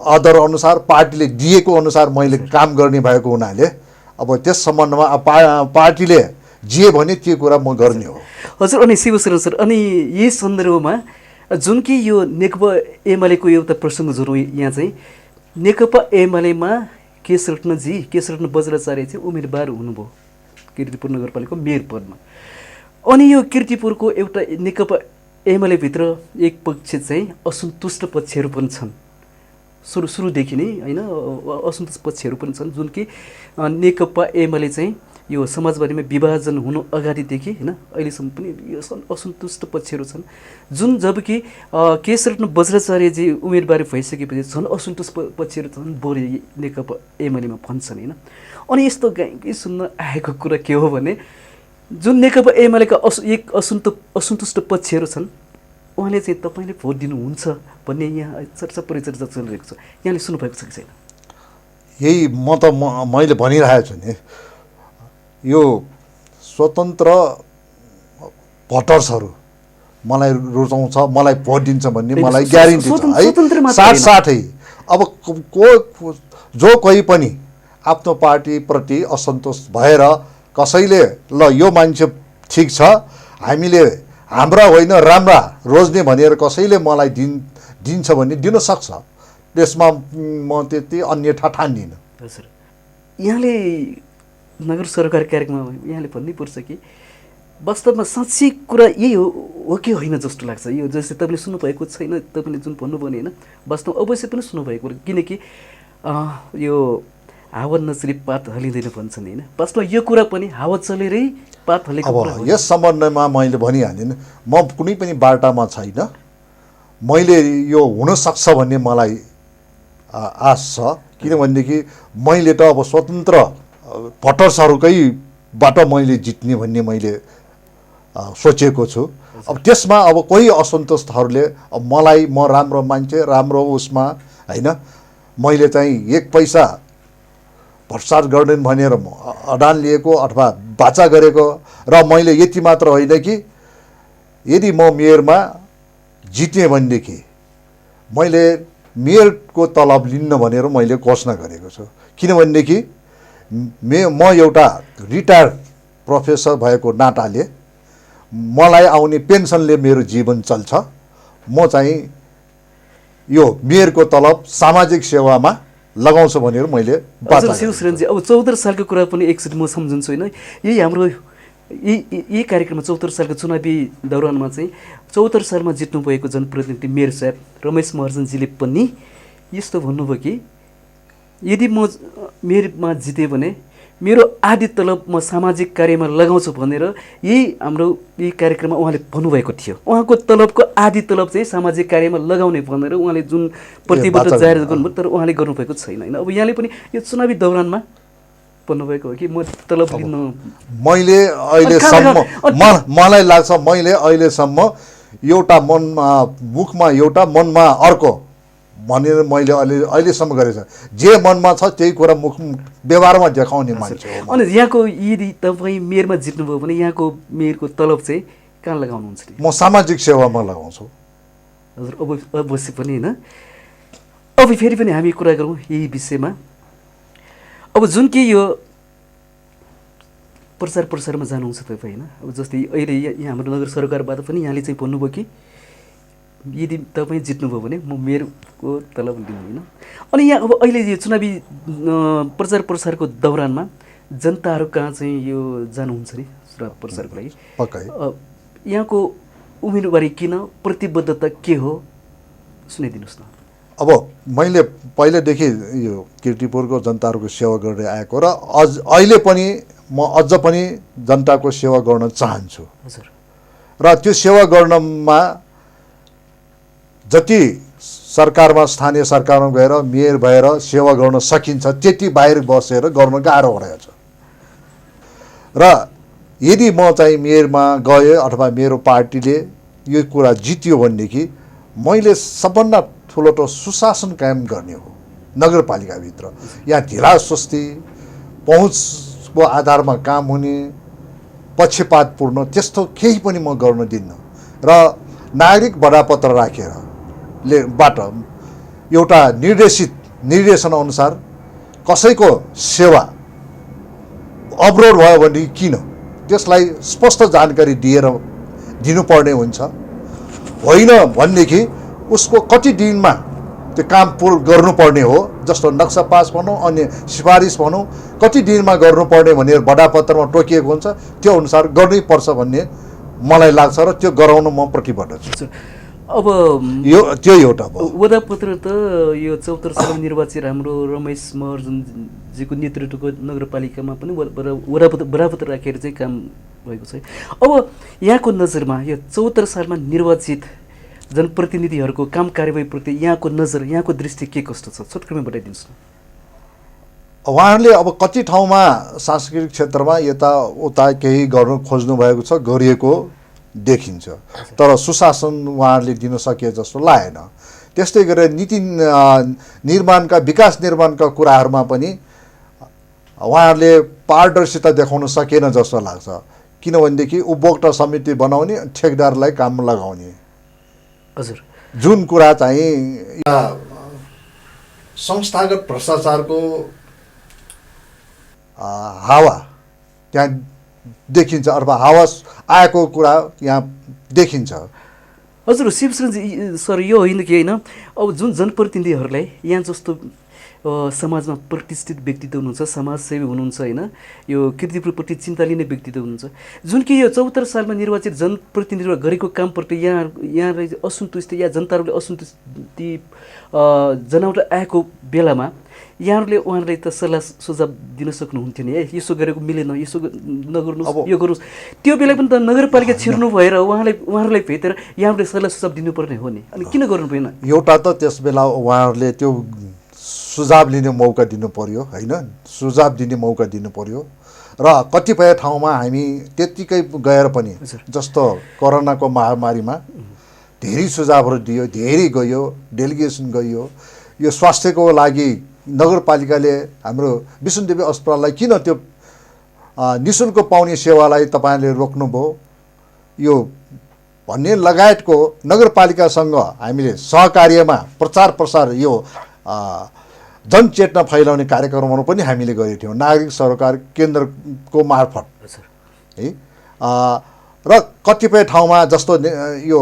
आदर अनुसार, पार्टीले दिएको अनुसार मैले काम गर्ने भएको हुनाले अब त्यस सम्बन्धमा पार्टीले जे भने त्यो कुरा म गर्ने हो। हजुर, अनि शिवशरण सर, अनि यही सन्दर्भमा जुन कि यो नेकपा एमालेको एउटा प्रसङ्ग जोडौँ यहाँ चाहिँ, नेकपा एमालेमा केशरत्न बज्राचार्य चाहिँ उम्मेदवार हुनुभयो कीर्तिपुर नगरपालिकाको मेयर पदमा। अनि यो कीर्तिपुरको एउटा नेकपा एमालेभित्र एक पक्ष चाहिँ असन्तुष्ट पक्षहरू पनि छन्, सुरुदेखि नै होइन, असन्तुष्ट पक्षहरू पनि छन्, जुन कि नेकपा एमाले चाहिँ यो समाजवादीमा विभाजन हुनु अगाडिदेखि होइन अहिलेसम्म पनि यो असन्तुष्ट पक्षहरू छन्, जुन जबकि केशरत्न बज्राचार्यजी उम्मेदवारी भइसकेपछि झन् असन्तुष्ट पक्षहरू छन् बढी नेकपा एमालेमा भन्छन् होइन। अनि यस्तो गाउँकै सुन्न आएको कुरा के हो भने, जुन नेकपा एमालेका एक असन्तुष्ट पक्षहरू छन्, उहाँले चाहिँ तपाईँले भोट दिनुहुन्छ भन्ने यहाँ चर्चा परिचर्चा चलिरहेको छ, यहाँले सुन्नुभएको छ कि छैन? यही मैले भनिरहेको छु नि, यो स्वतन्त्र भोटर्सहरू मलाई रुचाउँछ, मलाई भोट दिन्छ भन्ने मलाई ग्यारेन्टी छ है। साथसाथै अब जो कोही पनि आफ्नो पार्टीप्रति असन्तोष भएर कसैले ल यो मान्छे ठिक छ, हामीले हाम्रा होइन राम्रा रोज्ने भनेर कसैले मलाई दिन्छ भने दिन सक्छ, त्यसमा म त्यति अन्यथा ठान्दिनँ। हजुर, यहाँले नगर सरकार कार्यक्रममा यहाँले भन्नैपर्छ कि वास्तवमा साँच्ची कुरा यही हो कि होइन जस्तो लाग्छ। यो जस्तै तपाईँले सुन्नुभएको छैन, तपाईँले जुन भन्नुभयो नि होइन, वास्तवमा अवश्य पनि सुन्नुभएको, किनकि यो हावा नचली पात हलिँदैन भन्छन् होइन, वास्तवमा यो कुरा पनि हावा चलेरै पात हलेको कुरा हो। अब यस सम्बन्धमा मैले भनिहालेँ, म कुनै पनि बाटामा छैन, मैले यो हुनसक्छ भन्ने मलाई आश छ, किनभनेदेखि मैले त अब स्वतन्त्र भोटर्सहरूकैबाट मैले जित्ने भन्ने मैले सोचेको छु। अब त्यसमा अब कोही असन्तुष्टहरूले अब मलाई, म राम्रो मान्छे, राम्रो उसमा होइन, मैले चाहिँ एक पैसा भ्रष्टाचार गर्दैन भनेर अडान लिएको अथवा बाचा गरेको, र मैले यति मात्र होइन कि यदि म मेयरमा जितेँ भनेदेखि मैले मेयरको तलब लिन्न भनेर मैले घोषणा गरेको छु। किनभनेदेखि म एउटा रिटायर्ड प्रोफेसर भएको नाताले मलाई आउने पेन्सनले मेरो जीवन चल्छ। म चाहिँ यो मेयरको तलब सामाजिक सेवामा लगाउँछ भनेर मैले बाचा गरेको छु। शिवशरणजी, अब 74 सालको कुरा पनि एकचोटि म सम्झन्छु होइन, यही हाम्रो यही कार्यक्रममा 74 सालको चुनावी दौरानमा चाहिँ 74 सालमा जित्नुभएको जनप्रतिनिधि मेयर साहब रमेश महर्जनजीले पनि यस्तो भन्नुभयो कि यदि म मेयरमा जितेँ भने मेरो आधी तलब म सामाजिक कार्यमा लगाउँछु भनेर यही हाम्रो यही कार्यक्रममा उहाँले भन्नुभएको थियो। उहाँको तलबको आधी तलब चाहिँ सामाजिक कार्यमा लगाउने भनेर उहाँले जुन प्रतिबद्धता जाहेर गर्नुभयो, तर उहाँले गर्नुभएको छैन होइन। अब यहाँले पनि यो चुनावी दौरानमा भन्नुभएको हो कि म तलब लिन, मैले अहिलेसम्म मलाई लाग्छ मैले अहिलेसम्म एउटा मनमा मुखमा एउटा मनमा अर्को भनेर मैले अहिलेसम्म गरेको छ। जे मनमा छ त्यही कुरा मुख व्यवहारमा देखाउने मान्छे हो। अनि यहाँको यदि तपाईँ मेयरमा जित्नुभयो भने यहाँको मेयरको तलब चाहिँ कहाँ लगाउनुहुन्छ? म सामाजिक सेवामा लगाउँछु। हजुर, अब अवश्य पनि होइन। अब फेरि पनि हामी कुरा गरौँ यही विषयमा। अब जुन कि यो प्रचार प्रसारमा जानुहुन्छ तपाईँ होइन, अब जस्तै अहिले यहाँ हाम्रो नगर सरकारबाट पनि यहाँले चाहिँ भन्नुभयो कि यदि तपाईँ जित्नुभयो भने म मेयरको तलब लिनु होइन। अनि यहाँ अब अहिले यो चुनावी प्रचार प्रसारको दौरानमा जनताहरू कहाँ चाहिँ यो जानुहुन्छ नि चुनाव प्रचारको लागि, पक्कै यहाँको उम्मेदवारी किन, प्रतिबद्धता के हो, सुनाइदिनुहोस् न। अब मैले पहिलेदेखि यो किर्तिपुरको जनताहरूको सेवा गर्दै आएको र अहिले पनि म अझ पनि जनताको सेवा गर्न चाहन्छु। हजुर। र त्यो सेवा गर्नमा जति सरकारमा स्थानीय सरकारमा गएर मेयर भएर सेवा गर्न सकिन्छ त्यति बाहिर बसेर गर्न गाह्रो रहेछ। र यदि म चाहिँ मेयरमा गएँ अथवा मेरो पार्टीले यो कुरा जित्यो भनेदेखि मैले सबभन्दा ठुलो त सुशासन कायम गर्ने हो नगरपालिकाभित्र। यहाँ ढिला सुस्ती पहुँचको आधारमा काम हुने पक्षपातपूर्ण त्यस्तो केही पनि म गर्न दिन्न। र नागरिक बडापत्र राखेर बाट एउटा निर्देशन अनुसार कसैको सेवा अवरोध भयो भने किन त्यसलाई स्पष्ट जानकारी दिनुपर्ने हुन्छ। होइन भनेदेखि उसको कति दिनमा त्यो काम पुरा गर्नुपर्ने हो, जस्तो नक्सा पास भनौँ अन्य सिफारिस भनौँ कति दिनमा गर्नुपर्ने भनेर बडापत्रमा तोकिएको हुन्छ, त्यो अनुसार गर्नै पर्छ भन्ने मलाई लाग्छ र त्यो गराउन म प्रतिबद्ध छु। अब यो त्यो एउटा भयो। वडापत्र त यो 74 सालमा निर्वाचित हाम्रो रमेश महर्जनजीको नेतृत्वको नगरपालिकामा पनि वडापत्र राखेर चाहिँ काम भएको छ। अब यहाँको नजरमा यो 74 सालमा निर्वाचित जनप्रतिनिधिहरूको काम कारबाहीप्रति यहाँको नजर, यहाँको दृष्टि के कस्तो छ, छोटकरीमा बताइदिनुहोस् न। उहाँहरूले अब कति ठाउँमा सांस्कृतिक क्षेत्रमा यताउता केही गर्न खोज्नु भएको छ, गरिएको देखिन्छ, तर सुशासन उहाँहरूले दिन सके जस्तो लागेन। त्यस्तै गरेर नीति निर्माणका विकास निर्माणका कुराहरूमा पनि उहाँहरूले पारदर्शिता देखाउन सकेन जस्तो लाग्छ। किनभनेदेखि उपभोक्ता समिति बनाउने, ठेकदारलाई काम लगाउने, हजुर, जुन कुरा चाहिँ संस्थागत भ्रष्टाचारको हावा त्यहाँ देखिन्छ अथवा हावा आएको कुरा यहाँ देखिन्छ। हजुर शिवशरणजी सर, यो होइन कि होइन, अब जुन जनप्रतिनिधिहरूलाई यहाँ जस्तो समाजमा प्रतिष्ठित व्यक्तित्व हुनुहुन्छ, समाजसेवी हुनुहुन्छ होइन, यो किर्तिपुरप्रति चिन्ता लिने व्यक्तित्व हुनुहुन्छ, जुन कि यो 74 सालमा निर्वाचित जनप्रतिनिधिले गरेको कामप्रति यहाँलाई असन्तुष्टि या जनताहरूले असन्तुष्टि जनाउन आएको बेलामा यहाँहरूले उहाँहरूलाई त सल्लाह सुझाव दिन सक्नुहुन्थ्यो नि, है यसो गरेको मिलेन, यसो नगर्नुहोस्, यो गर्नुहोस्। त्यो बेला पनि त नगरपालिका छिर्नु भएर उहाँहरूलाई भेटेर यहाँहरूले सल्लाह सुझाव दिनुपर्ने हो नि, अनि किन गर्नु भएन? एउटा त त्यस बेला उहाँहरूले त्यो सुझाव लिने मौका दिनु पर्यो होइन, सुझाव दिने मौका दिनु पर्यो। र कतिपय ठाउँमा हामी त्यत्तिकै गएर पनि जस्तो कोरोनाको महामारीमा धेरै सुझावहरू दियो, धेरै गयो, डेलिगेसन गयो। यो स्वास्थ्यको लागि नगरपालिकाले हाम्रो विष्णुदेवी अस्पताललाई किन त्यो निःशुल्क पाउने सेवालाई तपाईँले रोक्नुभयो, यो भन्ने लगायतको नगरपालिकासँग हामीले सहकार्यमा प्रचार प्रसार यो जनचेतना फैलाउने कार्यक्रमहरू पनि हामीले गरेका थियौँ नागरिक सरकार केन्द्रको मार्फत है। र कतिपय ठाउँमा जस्तो यो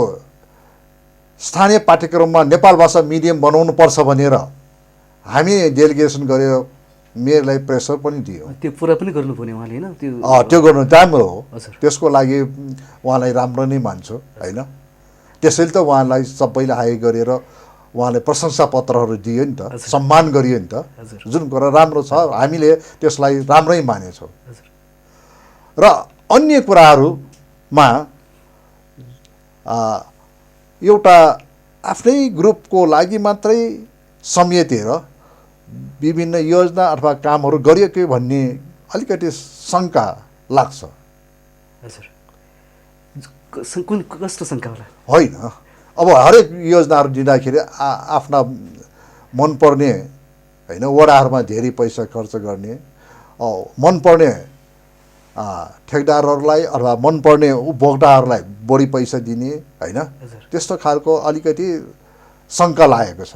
स्थानीय पाठ्यक्रममा नेपाल भाषा मिडियम बनाउनु पर्छ भनेर हामी डेलिगेसन गरेर मेयरलाई प्रेसर पनि दियो। त्यो पुरा पनि गर्नुपर्ने उहाँले होइन, त्यो गर्नु राम्रो हो, त्यसको लागि उहाँलाई राम्रो नै मान्छु होइन। त्यसैले त उहाँलाई सबैले हाई गरेर उहाँले प्रशंसा पत्रहरू दियो नि त, सम्मान गरियो नि त, जुन कुरा राम्रो छ हामीले त्यसलाई राम्रै मानेछौँ। र अन्य कुराहरूमा एउटा आफ्नै ग्रुपको लागि मात्रै समेटेर विभिन्न योजना अथवा कामहरू गरिएको भन्ने अलिकति शङ्का लाग्छ। कस्तो शङ्का होला? होइन, अब हरेक योजनाहरू दिँदाखेरि आफ्ना मनपर्ने होइन वडाहरूमा धेरै पैसा खर्च गर्ने, मनपर्ने ठेकदारहरूलाई अथवा मनपर्ने उपभोक्ताहरूलाई बढी पैसा दिने होइन, त्यस्तो खालको अलिकति शङ्का लागेको छ।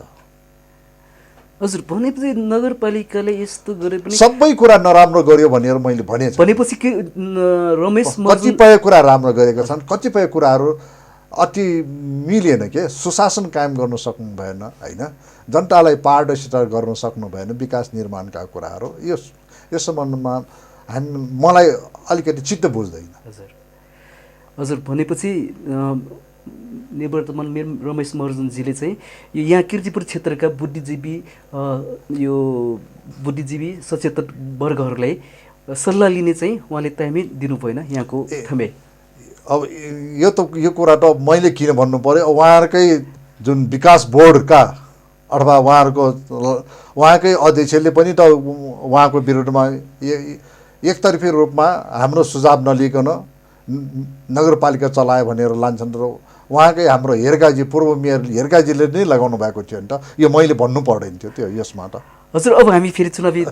हजुर, भनेपछि नगरपालिकाले यस्तो गरे पनि सबै कुरा नराम्रो गर्यो भनेर मैले भनेपछि रमेश कतिपय कुरा राम्रो गरेका छन्, कतिपय कुराहरू अति मिलेन के, सुशासन कायम गर्न सक्नु भएन होइन, जनतालाई पारदर्शिता गर्न सक्नु भएन, विकास निर्माणका कुराहरू यस सम्बन्धमा मलाई अलिकति चित्त बुझ्दैन। हजुर हजुर भनेपछि निवर्तमान रमेश महर्जनजीले चाहिँ यो यहाँ कीर्तिपुर क्षेत्रका बुद्धिजीवी यो बुद्धिजीवी सचेतन वर्गहरूलाई सल्लाह लिने चाहिँ उहाँले ताइमै दिनु भएन यहाँको थमे। अब यो कुरा त मैले किन भन्नु पर्यो, उहाँहरूकै जुन विकास बोर्डका अथवा उहाँकै अध्यक्षले पनि त उहाँको विरुद्धमा एकतर्फी रूपमा हाम्रो सुझाव नलिकन नगरपालिका चलायो भनेर लान्छन् र उहाँकै हाम्रो हेरगाजी पूर्व मेयर हेरगाजीले नै लगाउनु भएको थियो नि त, यो मैले भन्नु पर्दैन थियो त्यो यसमा त। हजुर अब हामी फेरि चुनावी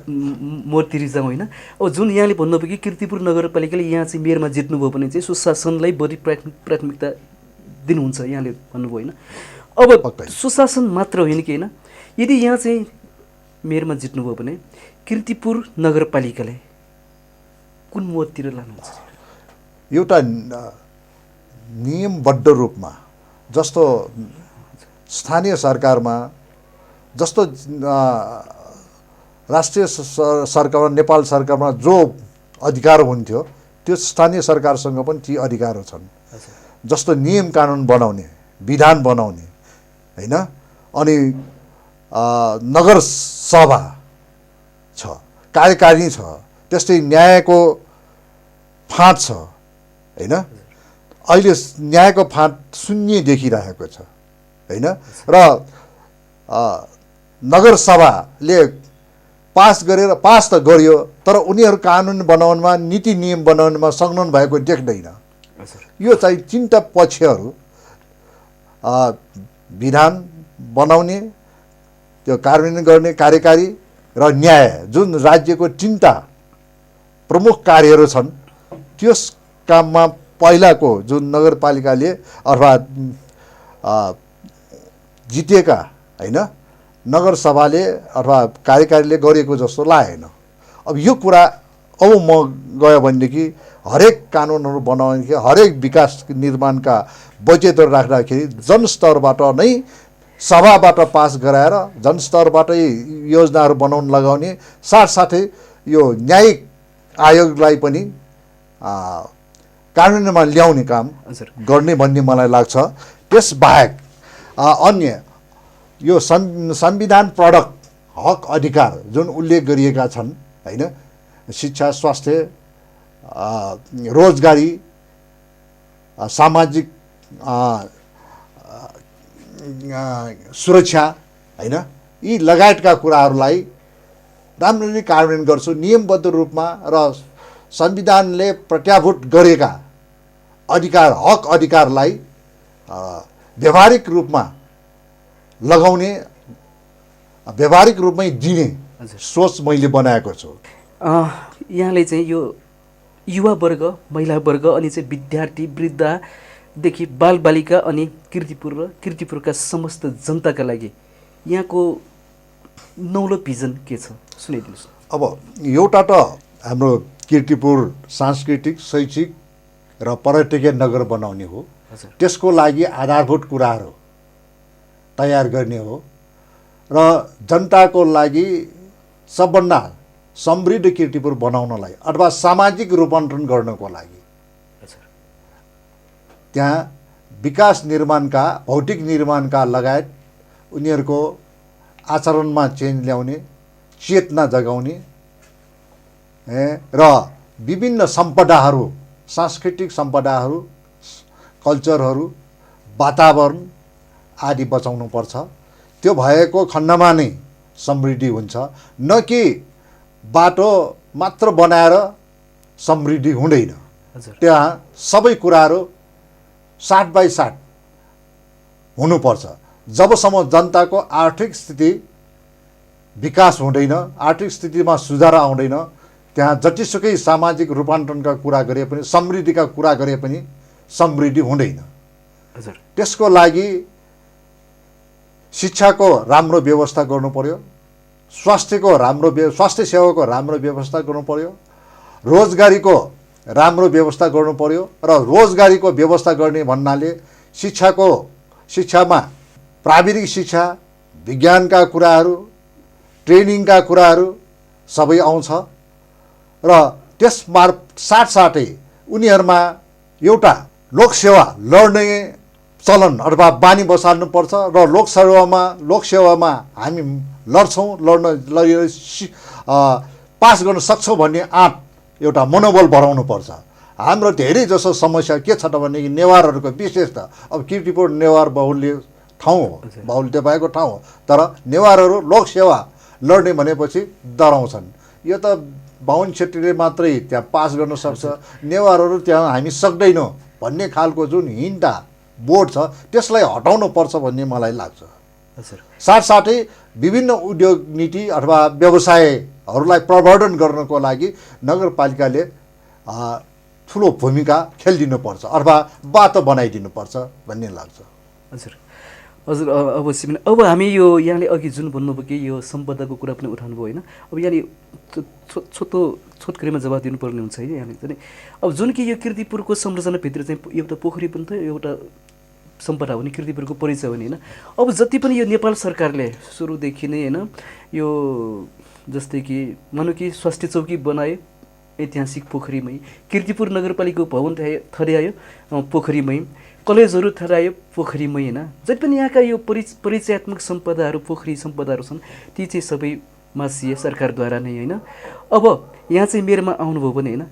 मोडतिर जाउँ होइन। अब जुन यहाँले भन्नुभयो कि कीर्तिपुर नगरपालिकाले यहाँ चाहिँ मेयरमा जित्नुभयो भने चाहिँ सुशासनलाई बढी प्राथमिकता दिनुहुन्छ यहाँले भन्नुभयो होइन। अब सुशासन मात्र होइन कि होइन, यदि यहाँ चाहिँ मेयरमा जित्नुभयो भने कीर्तिपुर नगरपालिकालाई कुन मोडतिर लानुहुन्छ? एउटा नियमबद्ध रूपमा जस्तो स्थानीय सरकारमा जस्तो राष्ट्रिय सरकारमा नेपाल सरकारमा जो अधिकार हुन्थ्यो त्यो स्थानीय सरकारसँग पनि ती अधिकारहरू छन्। जस्तो नियम कानुन बनाउने, विधान बनाउने होइन, अनि नगर सभा छ, कार्यकारिणी छ, त्यस्तै न्यायको फाँट छ होइन। अहिले न्यायको फाँट शून्य देखिरहेको छ होइन, र नगरसभाले पास त गर्यो तर उनीहरू कानुन बनाउनमा नीति नियम बनाउनमा संलग्न भएको देख्दैन। यो चाहिँ तीनटा पक्षहरू विधान बनाउने, त्यो कार्यान्वयन गर्ने कार्यकारी र न्याय, जुन राज्यको तीनटा प्रमुख कार्यहरू छन्, त्यस काममा पहिलाको जुन नगरपालिकाले अथवा जितेका होइन नगरसभाले अथवा कार्यकारीले गरेको जस्तो लागेन। अब यो कुरा अब म गयो भनेदेखि हरेक कानुनहरू बनाउने, हरेक विकास निर्माणका बजेटहरू राख्दाखेरि जनस्तरबाट नै सभाबाट पास गराएर जनस्तरबाटै योजनाहरू बनाउन लगाउने, साथसाथै यो न्यायिक आयोगलाई पनि कानुनमा ल्याउने काम गर्ने भन्ने मलाई लाग्छ। त्यसबाहेक अन्य यो संविधान प्रदत्त हक अधिकार जुन उल्लेख गरिएका छन् होइन, शिक्षा, स्वास्थ्य, रोजगारी, सामाजिक सुरक्षा होइन, यी लगायतका कुराहरूलाई राम्ररी कार्यान्वयन गर्छु नियमबद्ध रूपमा, र संविधानले प्रत्याभूत गरेका अधिकार हक अधिकारलाई व्यावहारिक रूपमा लगाउने, व्यावहारिक रूपमै दिने सोच मैले बनाएको छु। यहाँले चाहिँ यो युवा वर्ग, महिला वर्ग अनि चाहिँ विद्यार्थी, वृद्धदेखि बालबालिका अनि कीर्तिपुर र कीर्तिपुरका समस्त जनताका लागि यहाँको नौलो भिजन के छ सुनाइदिनुहोस्। अब एउटा त हाम्रो कीर्तिपुर सांस्कृतिक, शैक्षिक र पर्यटकीय नगर बनाउने हो। त्यसको लागि आधारभूत कुराहरू तयार गर्ने हो र जनताको लागि सबभन्दा समृद्ध कीर्तिपुर बनाउनलाई अथवा सामाजिक रूपान्तरण गर्नको लागि त्यहाँ विकास निर्माणका, भौतिक निर्माणका लगायत उनीहरूको आचरणमा चेन्ज ल्याउने, चेतना जगाउने र विभिन्न सम्पदाहरू, सांस्कृतिक सम्पदाहरू, कल्चरहरू, वातावरण आदि बचाउनु पर्छ। त्यो भएको खण्डमा नै समृद्धि हुन्छ, न कि बाटो मात्र बनाएर समृद्धि हुँदैन। त्यहाँ सबै कुराहरू 60/60 हुनुपर्छ। जबसम्म जनताको आर्थिक स्थिति विकास हुँदैन, आर्थिक स्थितिमा सुधार आउँदैन, त्यहाँ जतिसुकै सामाजिक रूपान्तरणका कुरा गरे पनि, समृद्धिका कुरा गरे पनि समृद्धि हुँदैन। त्यसको लागि शिक्षाको राम्रो व्यवस्था गर्नु पर्यो, स्वास्थ्य सेवाको राम्रो व्यवस्था गर्नु पर्यो, रोजगारीको राम्रो व्यवस्था गर्नु पर्यो, र रोजगारीको व्यवस्था गर्ने भन्नाले शिक्षामा प्राविधिक शिक्षा, विज्ञानका कुराहरू, ट्रेनिङका कुराहरू सबै आउँछ र साथसाथै उनीहरूमा एउटा लोकसेवा लड्ने चलन अथवा बानी बसाल्नुपर्छ र लोकसेवामा हामी पास गर्न सक्छौँ भन्ने एउटा मनोबल बढाउनुपर्छ। हाम्रो धेरै जसो समस्या के छ त भनेदेखि नेवारहरूको विशेष त अब कीर्तिपुर नेवार बाहुल्य ठाउँ हो, बाहुल्य भएको ठाउँ हो, तर नेवारहरू लोकसेवा लड्ने भनेपछि डराउँछन्। यो त बाहुन छेत्रीले मात्रै त्यहाँ पास गर्न सक्छ, नेवारहरू त्यहाँ हामी सक्दैनौँ भन्ने खालको जुन हिन्टा बोर्ड छ त्यसलाई हटाउनु पर्छ भन्ने मलाई लाग्छ। साथसाथै विभिन्न उद्योग नीति अथवा व्यवसायहरूलाई प्रवर्धन गर्नको लागि नगरपालिकाले ठुलो भूमिका खेलिदिनुपर्छ अथवा बाटो बनाइदिनुपर्छ भन्ने लाग्छ। हजुर अवश्य पनि। अब हामी यो यहाँले अघि जुन भन्नुभयो कि यो सम्पदाको कुरा पनि उठाउनु भयो होइन, अब यहाँले छोटकरीमा जवाब दिनुपर्ने हुन्छ है यहाँले चाहिँ। अब जुन कि यो कीर्तिपुरको संरचनाभित्र चाहिँ एउटा पोखरी पनि त एउटा सम्पदा हो नि, कीर्तिपुरको परिचय हो नि होइन। अब जति पनि यो नेपाल सरकारले सुरुदेखि नै होइन यो जस्तै कि मानौँ कि स्वास्थ्य चौकी बनायो ऐतिहासिक पोखरीमै, कीर्तिपुर नगरपालिकाको भवन थर्यायो पोखरीमै, कलेजहरू थर्यायो पोखरीमै होइन। जति पनि यहाँका यो परिचयात्मक सम्पदाहरू पोखरी सम्पदाहरू छन् ती चाहिँ सबै मासिए सरकारद्वारा नै होइन। अब यहाँ चाहिँ मेरोमा आउनुभयो भने होइन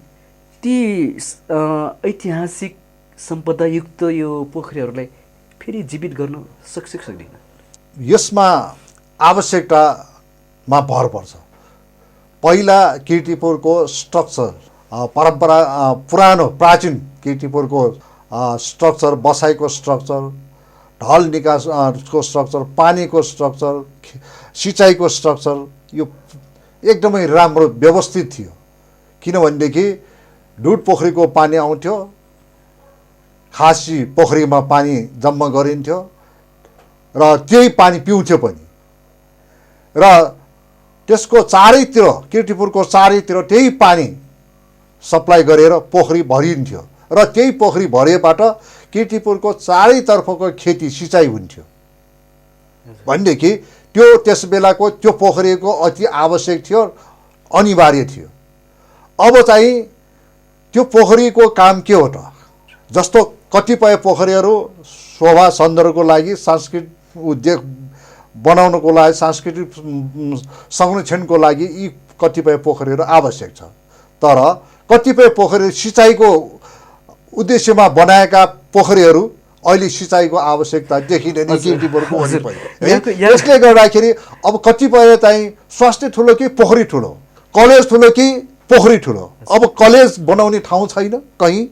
ती ऐतिहासिक सम्पदायुक्त यो पोखरीहरूलाई फेरि जीवित गर्न सक्छ सक्दैन? यसमा आवश्यकतामा भर पर्छ। पहिला कीर्तिपुरको स्ट्रक्चर परम्परा पुरानो प्राचीन कीर्तिपुरको स्ट्रक्चर, बसाइको स्ट्रक्चर, ढल निकासको स्ट्रक्चर, पानीको स्ट्रक्चर, सिँचाइको स्ट्रक्चर यो एकदमै राम्रो व्यवस्थित थियो। किनभनेदेखि डुड पोखरीको पानी आउँथ्यो, खासी पोखरीमा पानी जम्मा गरिन्थ्यो र त्यही पानी पिउँथ्यो पनि र त्यसको चारैतिर कीर्तिपुरको चारैतिर त्यही पानी सप्लाई गरेर पोखरी भरिन्थ्यो र त्यही पोखरी भरिएबाट कीर्तिपुरको चारैतर्फको खेती सिँचाइ हुन्थ्यो भनेदेखि त्यो त्यस बेलाको त्यो पोखरीको अति आवश्यक थियो, अनिवार्य थियो। अब चाहिँ त्यो पोखरीको काम के हो त? जस्तो कतिपय पोखरीहरू शोभा सौन्दर्यको लागि, सांस्कृतिक उद्योग बनाउनको लागि, सांस्कृतिक संरक्षणको लागि यी कतिपय पोखरीहरू आवश्यक छ। तर कतिपय पोखरी सिँचाइको उद्देश्यमा बनाएका पोखरीहरू अहिले सिँचाइको आवश्यकता देखिँदैन कीर्तिपुरको वरिपरि। यसले गर्दाखेरि अब कतिपय चाहिँ स्वास्थ्य ठुलो कि पोखरी ठुलो, कलेज ठुलो कि पोखरी ठुलो। अब कलेज बनाउने ठाउँ छैन कहीँ,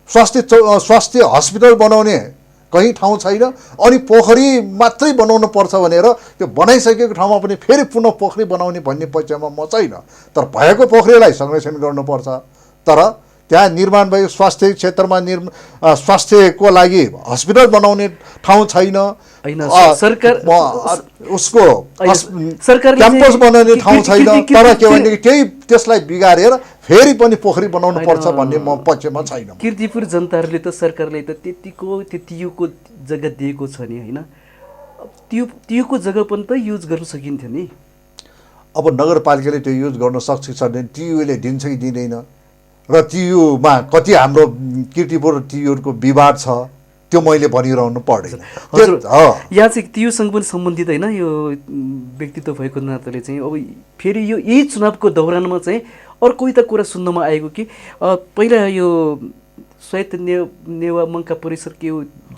स्वास्थ्य हस्पिटल बनाउने कहीँ ठाउँ छैन, अनि पोखरी मात्रै बनाउनु पर्छ भनेर त्यो बनाइसकेको ठाउँमा पनि फेरि पुनः पोखरी बनाउने भन्ने पक्षमा म छैन। तर भएको पोखरीलाई संरक्षण गर्नुपर्छ। तर त्यहाँ निर्माण भएको स्वास्थ्य क्षेत्रमा स्वास्थ्यको लागि हस्पिटल बनाउने ठाउँ छैन, उसको क्याम्पस बनाउने ठाउँ छैन। तर के भनेदेखि त्यसलाई बिगारेर फेरि पनि पोखरी बनाउनु पर्छ भन्ने म पक्षमा छैन। कीर्तिपुर जनताहरूले त सरकारले त त्यतिको जग्गा दिएको छ नि होइन, त्योको जग्गा पनि त युज गर्न सकिन्थ्यो नि। अब नगरपालिकाले त्यो युज गर्न सक्छ कि सक्दैन, टियुले दिन्छ कि दिँदैन र टियुमा कति हाम्रो कीर्तिपुर टियुको विवाद छ त्यो मैले भनिरहनु पर्दैन। यहाँ चाहिँ टियुसँग पनि सम्बन्धित होइन यो व्यक्तित्व भएको नाताले चाहिँ अब फेरि यही चुनावको दौरानमा चाहिँ अर्को त कुरा सुन्नमा आएको कि पहिला यो साहित्य नेवा मङ्का परिसर के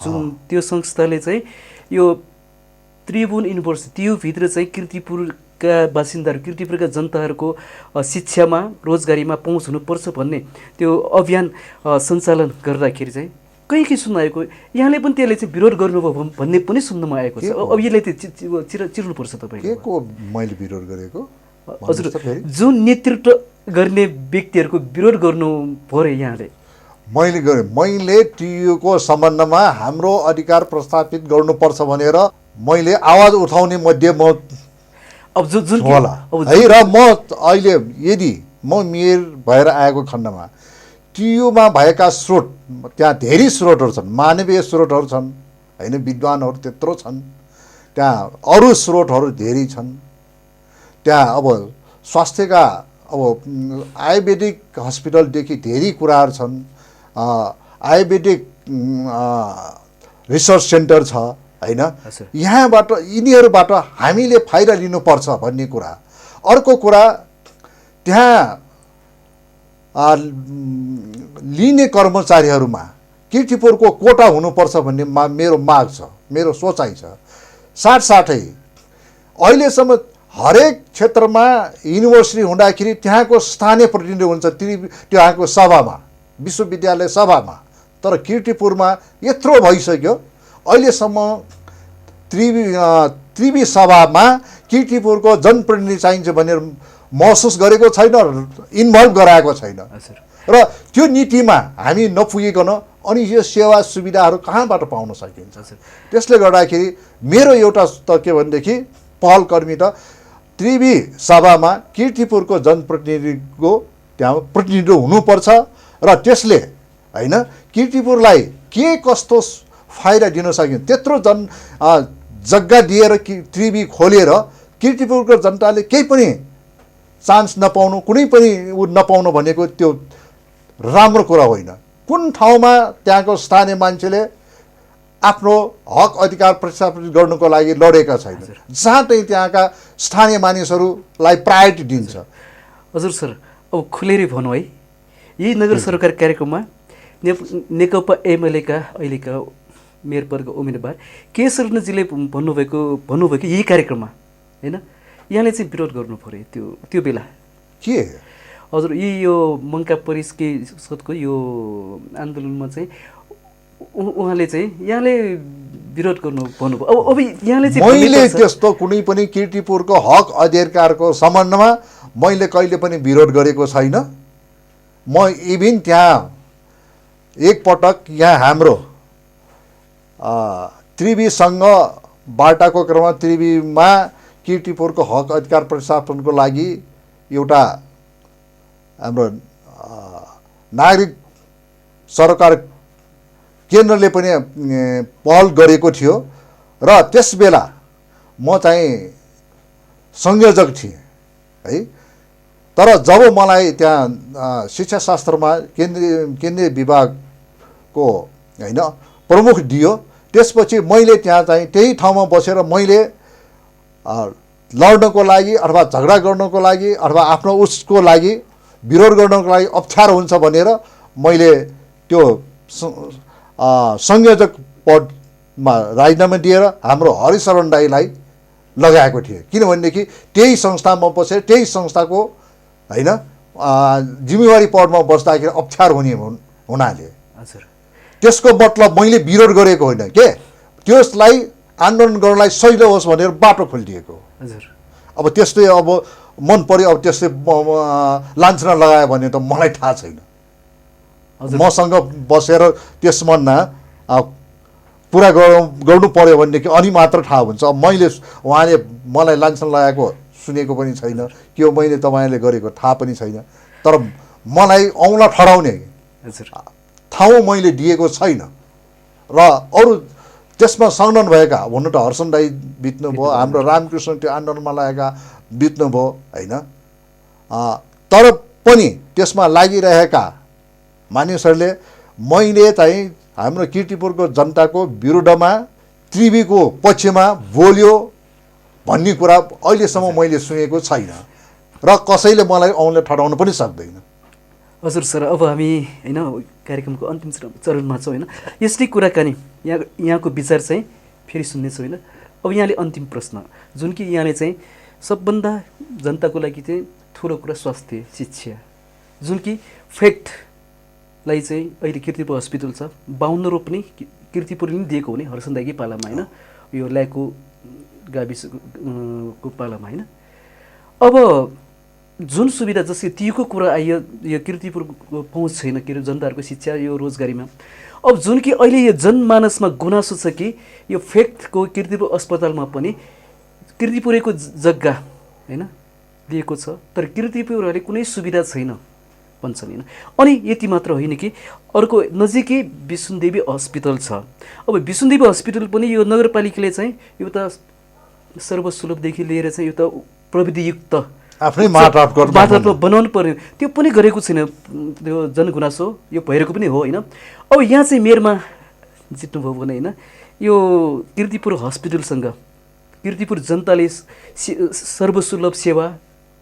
जुन त्यो संस्थाले चाहिँ यो त्रिभुवन युनिभर्सिटी त्योभित्र चाहिँ कीर्तिपुरका बासिन्दाहरू, कीर्तिपुरका जनताहरूको शिक्षामा रोजगारीमा पहुँच हुनुपर्छ भन्ने त्यो अभियान सञ्चालन गर्दाखेरि चाहिँ कहीँ सुनाएको, यहाँले पनि त्यसले चाहिँ विरोध गर्नुभयो भन्ने पनि सुन्नमा आएको छ। अब यसले चाहिँ चिर्नुपर्छ तपाईँले। के को मैले विरोध गरेको? हजुर जुन नेतृत्व गर्ने व्यक्तिहरूको विरोध गर्नु पर्यो यहाँले? मैले टियुको सम्बन्धमा हाम्रो अधिकार प्रस्थापित गर्नुपर्छ भनेर मैले आवाज उठाउने मध्ये म अब जुन होला है। र म अहिले यदि म मेयर भएर आएको खण्डमा टियुमा भएका स्रोत, त्यहाँ धेरै स्रोतहरू छन्, मानवीय स्रोतहरू छन् होइन, विद्वानहरू त्यत्रो छन्, त्यहाँ अरू स्रोतहरू धेरै छन्। त्यहाँ अब स्वास्थ्यका अब आयुर्वेदिक हस्पिटलदेखि धेरै कुराहरू छन्, आयुर्वेदिक रिसर्च सेन्टर छ होइन। यहाँबाट यिनीहरूबाट हामीले फाइदा लिनुपर्छ भन्ने कुरा। अर्को कुरा, त्यहाँ लिने कर्मचारीहरूमा किर्तिपुरको कोटा हुनुपर्छ भन्ने मेरो माग छ, मेरो सोचाइ छ। साथसाथै अहिलेसम्म हरेक क्षेत्रमा युनिभर्सिटी हुँदाखेरि त्यहाँको स्थानीय प्रतिनिधि हुन्छ त्यहाँको सभामा, विश्वविद्यालय सभामा। तर किर्तिपुरमा यत्रो भइसक्यो, अहिलेसम्म त्रिवी सभामा किर्तिपुरको जनप्रतिनिधि चाहिन्छ भनेर महसुस गरेको छैन, इन्भल्भ गराएको छैन। र त्यो नीतिमा हामी नपुगिकन अनि यो सेवा सुविधाहरू कहाँबाट पाउन सकिन्छ? त्यसले गर्दाखेरि मेरो एउटा त के भनेदेखि पहलकर्मी त त्रिवी सभामा किर्तिपुरको जनप्रतिनिधिको त्यहाँ प्रतिनिधित्व हुनुपर्छ र त्यसले होइन किर्तिपुरलाई के कस्तो फाइदा दिन सकिन्छ त्यत्रो जग्गा दिएर त्रिवी खोलेर किर्तिपुरको जनताले केही पनि चान्स नपाउनु, कुनै पनि नपाउनु भनेको त्यो राम्रो कुरा होइन। कुन ठाउँमा त्यहाँको स्थानीय मान्छेले आफ्नो हक अधिकार प्रतिस्थापित गर्नुको लागि लडेका छैन, जहाँ चाहिँ त्यहाँका स्थानीय मानिसहरूलाई प्रायोरिटी दिन्छ। हजुर सर, अब खुलेरै भनौँ है, यही नगर सरकार कार्यक्रममा नेकपा एमएलएका अहिलेका मेयर पदका उम्मेदवार केशरजीले भन्नुभएको यही कार्यक्रममा होइन, यहाँले चाहिँ विरोध गर्नु पर्यो त्यो बेला के हजुर यो मङ्का परिषदको यो आन्दोलनमा चाहिँ उहाँले चाहिँ यहाँले विरोध गर्नु भन्नुभयो। अब यहाँले चाहिँ मैले त्यस्तो कुनै पनि किर्तिपुरको हक अधिकारको सम्बन्धमा मैले कहिले पनि विरोध गरेको छैन। म इभिन त्यहाँ एकपटक यहाँ हाम्रो त्रिवीसँग बाटाको क्रममा त्रिवीमा किर्तिपुरको हक अधिकार प्रतिस्थापनको लागि एउटा हाम्रो नागरिक सरकार केन्द्रले पनि पहल गरेको थियो र त्यस बेला म चाहिँ संयोजक थिएँ है। तर जब मलाई त्यहाँ शिक्षाशास्त्रमा केन्द्रीय विभागको होइन प्रमुख दियो, त्यसपछि मैले त्यहाँ चाहिँ त्यही ठाउँमा बसेर मैले लड्नको लागि अथवा झगडा गर्नको लागि अथवा आफ्नो उसको लागि विरोध गर्नको लागि अप्ठ्यारो हुन्छ भनेर मैले त्यो संयोजक पदमा राजीनामा दिएर हाम्रो हरिशरण दाईलाई लगाएको थिएँ। किनभनेदेखि त्यही संस्थामा बसेर त्यही संस्थाको होइन जिम्मेवारी पदमा बस्दाखेरि अप्ठ्यारो हुनाले त्यसको मतलब मैले विरोध गरेको होइन के, त्यसलाई आन्दोलन गर्नलाई सजिलो होस् भनेर बाटो खोलिदिएको। अब त्यस्तै अब मन पर्यो, अब त्यस्तै लान्छना लगायो भने त मलाई थाहा छैन। मसँग बसेर त्यसमा पुरा गर्नु पर्यो भनेदेखि अनि मात्र थाहा हुन्छ। मैले उहाँले मलाई लान्छना लगाएको सुनेको पनि छैन, के हो मैले तपाईँले गरेको थाहा पनि छैन। तर मलाई औँला ठडाउने ठाउँ मैले दिएको छैन र अरू त्यसमा संलग्न भएका हुन त हर्षन दाई बित्नुभयो, हाम्रो रामकृष्ण त्यो आन्दोलनमा लागेका बित्नुभयो होइन। तर पनि त्यसमा लागिरहेका मानिसहरूले मैले चाहिँ हाम्रो किर्तिपुरको जनताको विरुद्धमा त्रिवीको पक्षमा बोल्यो भन्ने कुरा अहिलेसम्म मैले सुनेको छैन र कसैले मलाई औँले ठडाउन पनि सक्दैन। हजुर सर, अब हामी होइन कार्यक्रमको अन्तिम चरणमा छौँ होइन, यस्तै कुराकानी यहाँको विचार चाहिँ फेरि सुन्नेछौँ होइन। अब यहाँले अन्तिम प्रश्न जुन कि यहाँले चाहिँ सबभन्दा जनताको लागि चाहिँ ठुलो कुरा स्वास्थ्य शिक्षा जुन कि फ्याक्टलाई चाहिँ अहिले किर्तिपुर हस्पिटल छ 52 रोप्ने किर्तिपुरले नि दिएको हुने हर्षन दाइकै पालामा होइन, यो ल्याको गाविसको पालामा होइन। अब जुन सुविधा जसरी तीको कुरा आयो, यो किर्तिपुरको पहुँच छैन के अरे जनताहरूको शिक्षा यो रोजगारीमा। अब जुन कि अहिले यो जनमानसमा गुनासो छ कि यो फ्याक्टको किर्तिपुर अस्पतालमा पनि किर्तिपुरेको जग्गा होइन दिएको छ, तर किर्तिपुरहरूले कुनै सुविधा छैन भन्छन् होइन। अनि यति मात्र होइन कि अर्को नजिकै विष्णुदेवी हस्पिटल छ। अब विष्णुदेवी हस्पिटल पनि यो नगरपालिकाले चाहिँ एउटा सर्वसुलभदेखि लिएर चाहिँ एउटा प्रविधियुक्त आफ्नै माटाटमा बनाउनु पर्ने, त्यो पनि गरेको छैन। त्यो जनगुनासो यो भइरहेको पनि हो होइन। अब यहाँ चाहिँ मेयरमा जित्नुभयो भने होइन, यो किर्तिपुर हस्पिटलसँग किर्तिपुर जनताले सर्वसुलभ सेवा,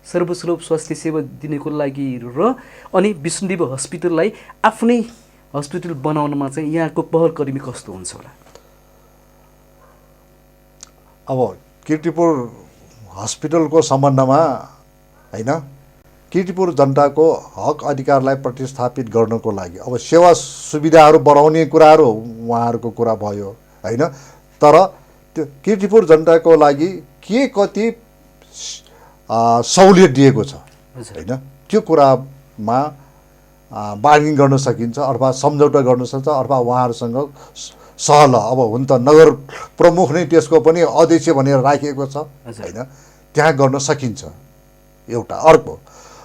सर्वसुलभ स्वास्थ्य सेवा दिनको लागि र अनि विष्णुदेवी हस्पिटललाई आफ्नै हस्पिटल बनाउनमा चाहिँ यहाँको पहल कदमी कस्तो हुन्छ होला? अब किर्तिपुर हस्पिटलको सम्बन्धमा होइन, किर्तिपुर जनताको हक अधिकारलाई प्रतिस्थापित गर्नको लागि अब सेवा सुविधाहरू बढाउने कुराहरू उहाँहरूको कुरा भयो होइन। तर त्यो किर्तिपुर जनताको लागि के कति सहुलियत दिएको छ होइन, त्यो कुरामा बार्गेनिङ गर्न सकिन्छ अथवा सम्झौता गर्न सक्छ अथवा उहाँहरूसँग सहल। अब हुन त नगर प्रमुख नै त्यसको पनि अध्यक्ष भनेर राखिएको छ होइन, त्यहाँ गर्न सकिन्छ एउटा।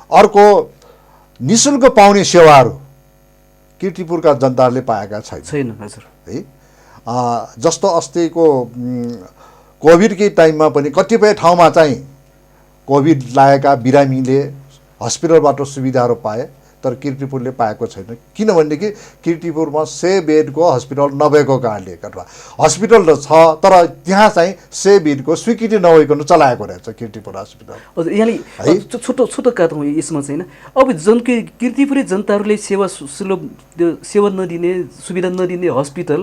अर्को निःशुल्क पाउने सेवाहरू किर्तिपुरका जनताले पाएका छैन हजुर है। जस्तो अस्तिको कोभिडकै टाइममा पनि कतिपय ठाउँमा चाहिँ कोभिड लागेका बिरामीले हस्पिटलबाट सुविधाहरू पाए, तर किर्तिपुरले पाएको छैन। किनभनेदेखि किर्तिपुरमा 100 बेडको हस्पिटल नभएको कारणले गर्दा, हस्पिटल त छ तर त्यहाँ चाहिँ 100 बेडको स्वीकृति नभइकन चलाएको रहेछ किर्तिपुर हस्पिटल। हजुर यहाँले छोटो काटौँ यसमा चाहिँ होइन। अब किर्तिपुरे जनताहरूले सेवा सुलभ सेवा नदिने, सुविधा नदिने हस्पिटल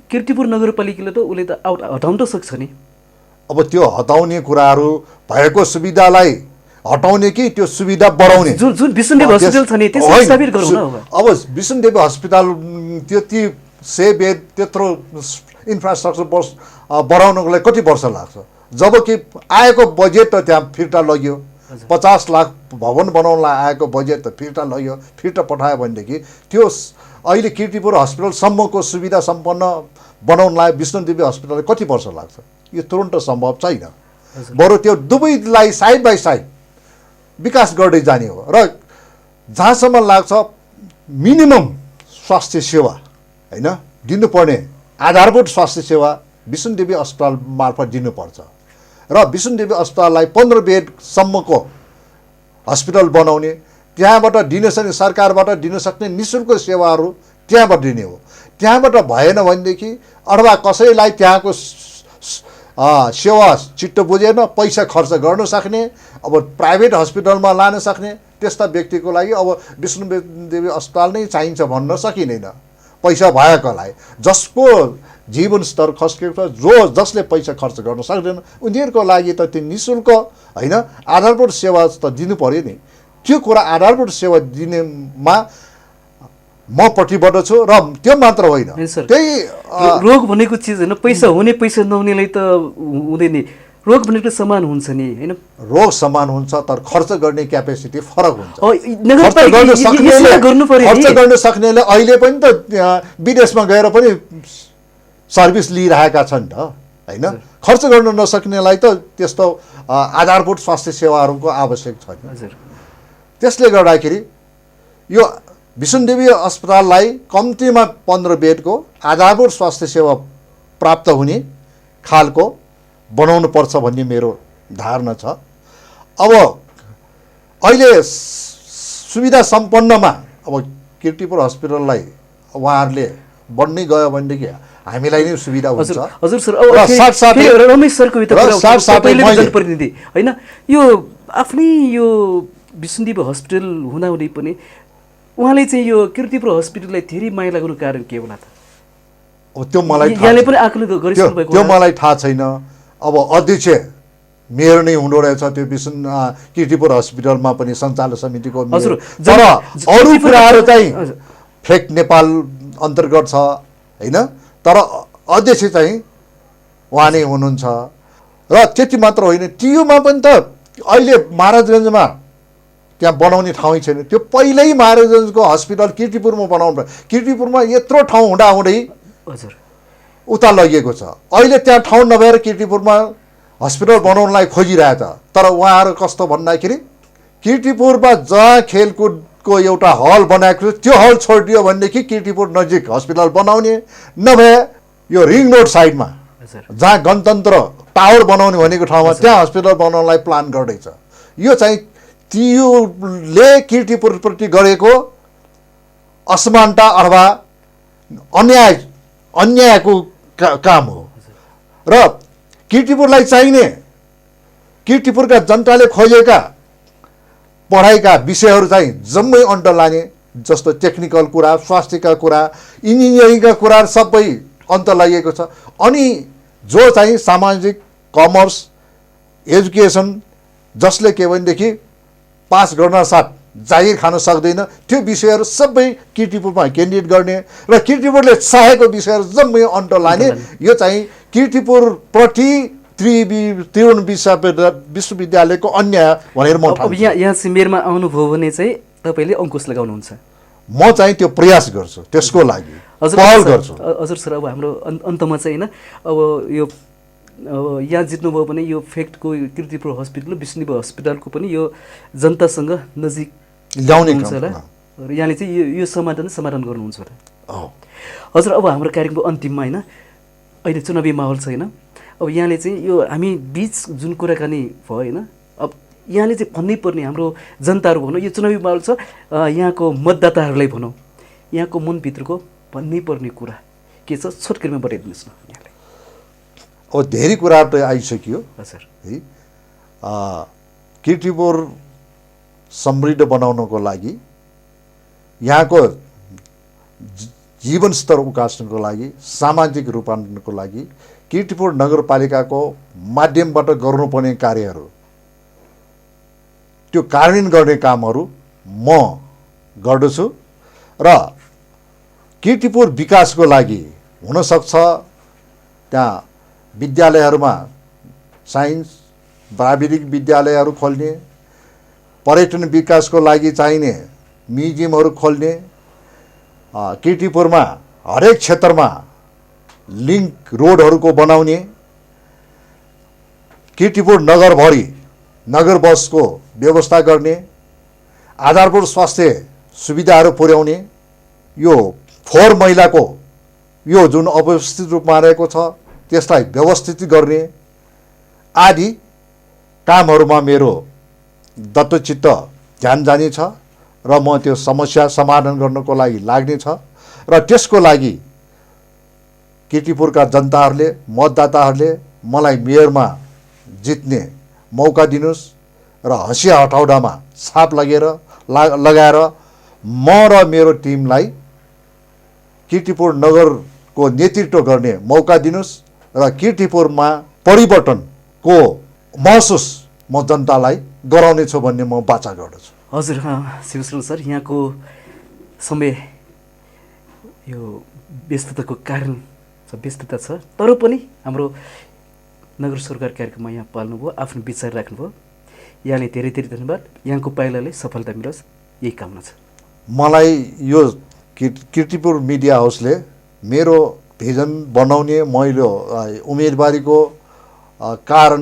किर्तिपुर नगरपालिकाले त उसले त हटाउन त सक्छ नि। अब त्यो हटाउने कुराहरू भएको सुविधालाई हटाउने कि त्यो सुविधा बढाउने, जुन विष्णुदेवी हस्पिटल छ नि त्यसलाई स्थापित गरौँ न। अब विष्णुदेवी हस्पिटल त्यति 100 बेड त्यत्रो इन्फ्रास्ट्रक्चर बढाउनको लागि कति वर्ष लाग्छ? जबकि आएको बजेट त त्यहाँ फिर्ता लग्यो, 50 लाख भवन बनाउनलाई आएको बजेट त फिर्ता लग्यो, फिर्ता पठायो भनेदेखि त्यो अहिले किर्तिपुर हस्पिटलसम्मको सुविधा सम्पन्न बनाउनलाई विष्णुदेवी हस्पिटललाई कति वर्ष लाग्छ? यो तुरन्त सम्भव छैन। बरु त्यो दुवैलाई साइड बाई साइड विकास गर्दै जाने हो। र जहाँसम्म लाग्छ मिनिमम स्वास्थ्य सेवा होइन दिनुपर्ने, आधारभूत स्वास्थ्य सेवा विष्णुदेवी अस्पताल मार्फत दिनुपर्छ। र विष्णुदेवी अस्पताललाई 15 बेडसम्मको हस्पिटल बनाउने, त्यहाँबाट दिन सक्ने, सरकारबाट दिन सक्ने निःशुल्क सेवाहरू त्यहाँबाट दिने हो। त्यहाँबाट भएन भनेदेखि अथवा कसैलाई त्यहाँको सेवा चित्त बुझेन, पैसा खर्च गर्न सक्ने, अब प्राइभेट हस्पिटलमा लान सक्ने त्यस्ता व्यक्तिको लागि अब विष्णुदेवी अस्पताल नै चाहिन्छ भन्न सकिँदैन। पैसा भएकोलाई, जसको जीवन स्तर खस्केको छ, जसले पैसा खर्च गर्न सक्दैन उनीहरूको लागि त त्यो निःशुल्क होइन आधारभूत सेवा त दिनु पर्यो नि। त्यो कुरा आधारभूत सेवा दिनेमा म प्रतिबद्ध छु। र त्यो मात्र होइन, त्यही रोग भनेको चिज होइन, पैसा हुने पैसा नहुनेलाई त हुँदैन। रोग भनेको समान हुन्छ नि होइन, रोग समान हुन्छ तर खर्च गर्ने क्यापेसिटी फरक हुन्छ। खर्च गर्न सक्नेले अहिले पनि त विदेशमा गएर पनि सर्भिस लिइरहेका छन् त होइन। खर्च गर्न नसक्नेलाई त त्यस्तो आधारभूत स्वास्थ्य सेवाहरूको आवश्यक छैन। त्यसले गर्दाखेरि यो विष्णुदेवी अस्पताललाई कम्तीमा 15 बेडको आधारभूत स्वास्थ्य सेवा प्राप्त हुने खालको बनाउनु पर्छ भन्ने मेरो धारणा छ। अब अहिले सुविधा सम्पन्नमा अब किर्तिपुर हस्पिटललाई उहाँहरूले बन्नै गयो भनेदेखि हामीलाई नै सुविधा हुन्छ। हजुर सर, रमेश सरको जनप्रतिनिधि होइन, यो आफ्नै यो विष्णुदेवी हस्पिटल हुँदाहुँदै पनि उहाँले चाहिँ यो किर्तिपुर हस्पिटललाई धेरै माया लाग्नु कारण के होला त? अब त्यो मलाई थाहा छैन। अब अध्यक्ष मेयर नै हुँदो रहेछ त्यो किर्तिपुर हस्पिटलमा पनि सञ्चालक समितिको। तर अरू कुराहरू चाहिँ फ्रेक नेपाल अन्तर्गत छ होइन, तर अध्यक्ष चाहिँ उहाँ नै हुनुहुन्छ। र त्यति मात्र होइन, टियुमा पनि त अहिले महाराजगञ्जमा त्यहाँ बनाउने ठाउँ छैन। त्यो पहिल्यै महाराजगञ्जको हस्पिटल किर्तिपुरमा बनाउनु पर्यो। किर्तिपुरमा यत्रो ठाउँ हुँदाहुँदै हजुर उता लगिएको छ। अहिले त्यहाँ ठाउँ नभएर किर्तिपुरमा हस्पिटल बनाउनलाई खोजिरहेछ। तर उहाँहरू कस्तो भन्दाखेरि किर्तिपुरमा जहाँ खेलकुदको एउटा हल बनाएको छ त्यो हल छोडिदियो भनेदेखि किर्तिपुर नजिक हस्पिटल बनाउने, नभए यो रिङ रोड साइडमा जहाँ गणतन्त्र टावर बनाउने भनेको ठाउँमा त्यहाँ हस्पिटल बनाउनलाई प्लान गर्दैछ। यो चाहिँ तियोले किर्तिपुरप्रति गरेको असमानता अथवा अन्यायको काम हो। र किर्तिपुरलाई चाहिने किर्तिपुरका जनताले खोजेका पढाइका विषयहरू चाहिँ जम्मै अन्त लाने, जस्तो टेक्निकल कुरा, स्वास्थ्यका कुरा, इन्जिनियरिङका कुरा सबै अन्त लगाइएको छ। अनि जो चाहिँ सामाजिक, कमर्स, एजुकेसन, जसले के भनेदेखि पास गर्न साथ जागिर खान सक्दैन, त्यो विषयहरू सबै किर्तिपुरमा केन्द्रित गर्ने र किर्तिपुरले चाहेको विषयहरू जम्मै अन्त लाने। यो चाहिँ किर्तिपुरप्रति त्रिभुवन विश्वविद्यालयको अन्याय भनेर म ठान्छु। यहाँ सिमेरमा आउनुभयो भने चाहिँ तपाईँले अङ्कुश लगाउनुहुन्छ। म चाहिँ त्यो प्रयास गर्छु, त्यसको लागि पहल गर्छु। हजुर सर, अब हाम्रो अन्तमा चाहिँ होइन, अब यो यहाँ जित्नुभयो भने यो फेक्टको किर्तिपुर हस्पिटल, विष्णुदेव हस्पिटलको पनि यो जनतासँग नजिक ल्याउने हुन्छ होला र यहाँले चाहिँ यो समाधान गर्नुहुन्छ होला। हजुर, अब हाम्रो कार्यक्रमको अन्तिममा होइन, अहिले चुनावी माहौल छ होइन, अब यहाँले चाहिँ यो हामी बिच जुन कुराकानी भयो होइन, अब यहाँले चाहिँ भन्नै पर्ने हाम्रो जनताहरू भनौँ, यो चुनावी माहौल छ, यहाँको मतदाताहरूलाई भनौँ, यहाँको मनभित्रको भन्नै पर्ने कुरा के छ, छोटकरीमा बताइदिनुहोस् न यहाँले। अब धेरै कुराहरू त आइसक्यो हजुर है। किर्तिपुर समृद्ध बनाउनको लागि, यहाँको जीवन स्तर उकास्नको लागि, सामाजिक रूपान्तरणको लागि किर्तिपुर नगरपालिकाको माध्यमबाट गर्नुपर्ने कार्यहरू, त्यो कार्यान्वयन गर्ने कामहरू म गर्दछु। र किर्तिपुर विकासको लागि हुनसक्छ त्यहाँ विद्यालयहरूमा साइन्स, प्राविधिक विद्यालयहरू खोल्ने, पर्यटन विकासको लागि चाहिने म्युजियमहरू खोल्ने, किर्तिपुरमा हरेक क्षेत्रमा लिङ्क रोडहरूको बनाउने, किर्तिपुर नगरभरि नगर बसको व्यवस्था गर्ने, आधारभूत स्वास्थ्य सुविधाहरू पुर्याउने, यो फोहोर मैलाको यो जुन अव्यवस्थित रूपमा रहेको छ त्यसलाई व्यवस्थित गर्ने आदि कामहरूमा मेरो दत्तचित्त ध्यान जानेछ र म त्यो समस्या समाधान गर्नको लागि लाग्नेछ। र त्यसको लागि किर्तिपुरका जनताहरूले, मतदाताहरूले मलाई मेयरमा जित्ने मौका दिनुहोस् र हँसिया हटौडामा छाप लगाएर म र मेरो टिमलाई किर्तिपुर नगरको नेतृत्व गर्ने मौका दिनुहोस् र किर्तिपुरमा परिवर्तनको महसुस म जनतालाई गराउनेछु भन्ने म वाचा गर्दछु। हजुर, शिवशरण सर, यहाँको समय यो व्यस्तताको कारण व्यस्तता छ, तर पनि हाम्रो नगर सरकार कार्यक्रममा यहाँ पाल्नुभयो, आफ्नो विचार राख्नुभयो, यहाँले धेरै धेरै धन्यवाद। यहाँको पाइलाले सफलता मिलोस्, यही कामना छ। मलाई यो किर्तिपुर मिडिया हाउसले मेरो भिजन बनाउने, मैले उम्मेदवारीको कारण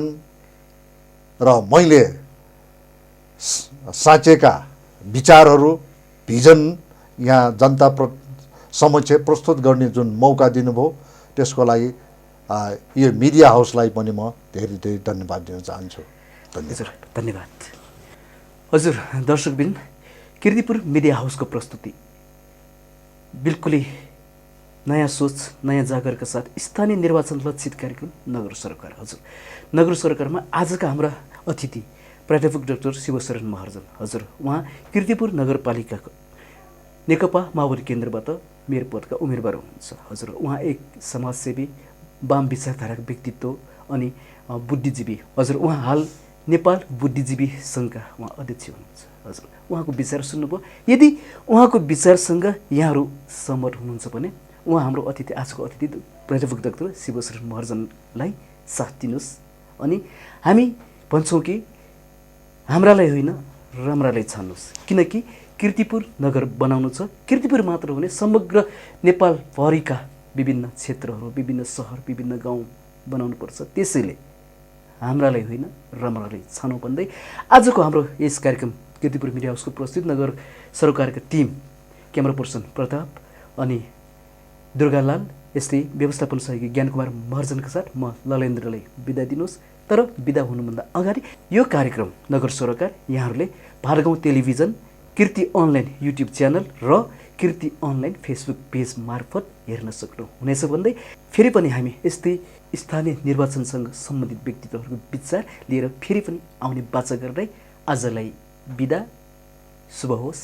र मैले साँचेका विचारहरू, भिजन यहाँ जनता समक्ष प्रस्तुत गर्ने जुन मौका दिनुभयो त्यसको लागि यो मिडिया हाउसलाई पनि म धेरै धेरै धन्यवाद दिन चाहन्छु। हजुर, धन्यवाद। हजुर दर्शकबिन, किर्तिपुर मिडिया हाउसको प्रस्तुति बिल्कुलै नयाँ सोच, नयाँ जागरका साथ स्थानीय निर्वाचन लक्षित कार्यक्रम नगर सरकार। हजुर, नगर सरकारमा आजका हाम्रा अतिथि प्राध्यापक डाक्टर शिवशरण महर्जन। हजुर, उहाँ किर्तिपुर नगरपालिकाको नेकपा माओवादी केन्द्रबाट मेयर पदका उम्मेदवार हुनुहुन्छ। हजुर, उहाँ एक समाजसेवी, वाम विचारधाराको व्यक्तित्व अनि बुद्धिजीवी। हजुर, उहाँ हाल नेपाल बुद्धिजीवी सङ्घका उहाँ अध्यक्ष हुनुहुन्छ। हजुर, उहाँको विचार सुन्नुभयो। यदि उहाँको विचारसँग यहाँहरू सहमत हुनुहुन्छ भने उहाँ हाम्रो अतिथि, आजको अतिथि प्राध्यापक डाक्टर शिवशरण महर्जनलाई साथ दिनुहोस्। अनि हामी भन्छौँ कि हाम्रालाई होइन, राम्रालाई छान्नुहोस्, किनकि किर्तिपुर नगर बनाउनु छ। किर्तिपुर मात्र हुने समग्र नेपालभरिका विभिन्न क्षेत्रहरू, विभिन्न सहर, विभिन्न गाउँ बनाउनुपर्छ। त्यसैले हाम्रालाई होइन, राम्रालाई छानौँ भन्दै आजको हाम्रो यस कार्यक्रम कीर्तिपुर मिडिया हाउसको प्रस्तुत नगर सरोकारका टिम क्यामेरा पर्सन प्रताप अनि दुर्गालाल यस्तै व्यवस्थापन सहयोगी ज्ञानकुमार महर्जनका साथ म ललेन्द्रलाई बिदा दिनुहोस्। तर बिदा हुनुभन्दा अगाडि यो कार्यक्रम नगर सरोकार यहाँहरूले भाडगाउँ टेलिभिजन, कीर्ति अनलाइन युट्युब च्यानल र कीर्ति अनलाइन फेसबुक पेज मार्फत हेर्न सक्नुहुनेछ भन्दै फेरि पनि हामी यस्तै स्थानीय निर्वाचनसँग सम्बन्धित व्यक्तित्वहरूको विचार लिएर फेरि पनि आउने बाचा गर्दै आजलाई बिदा। शुभ होस्।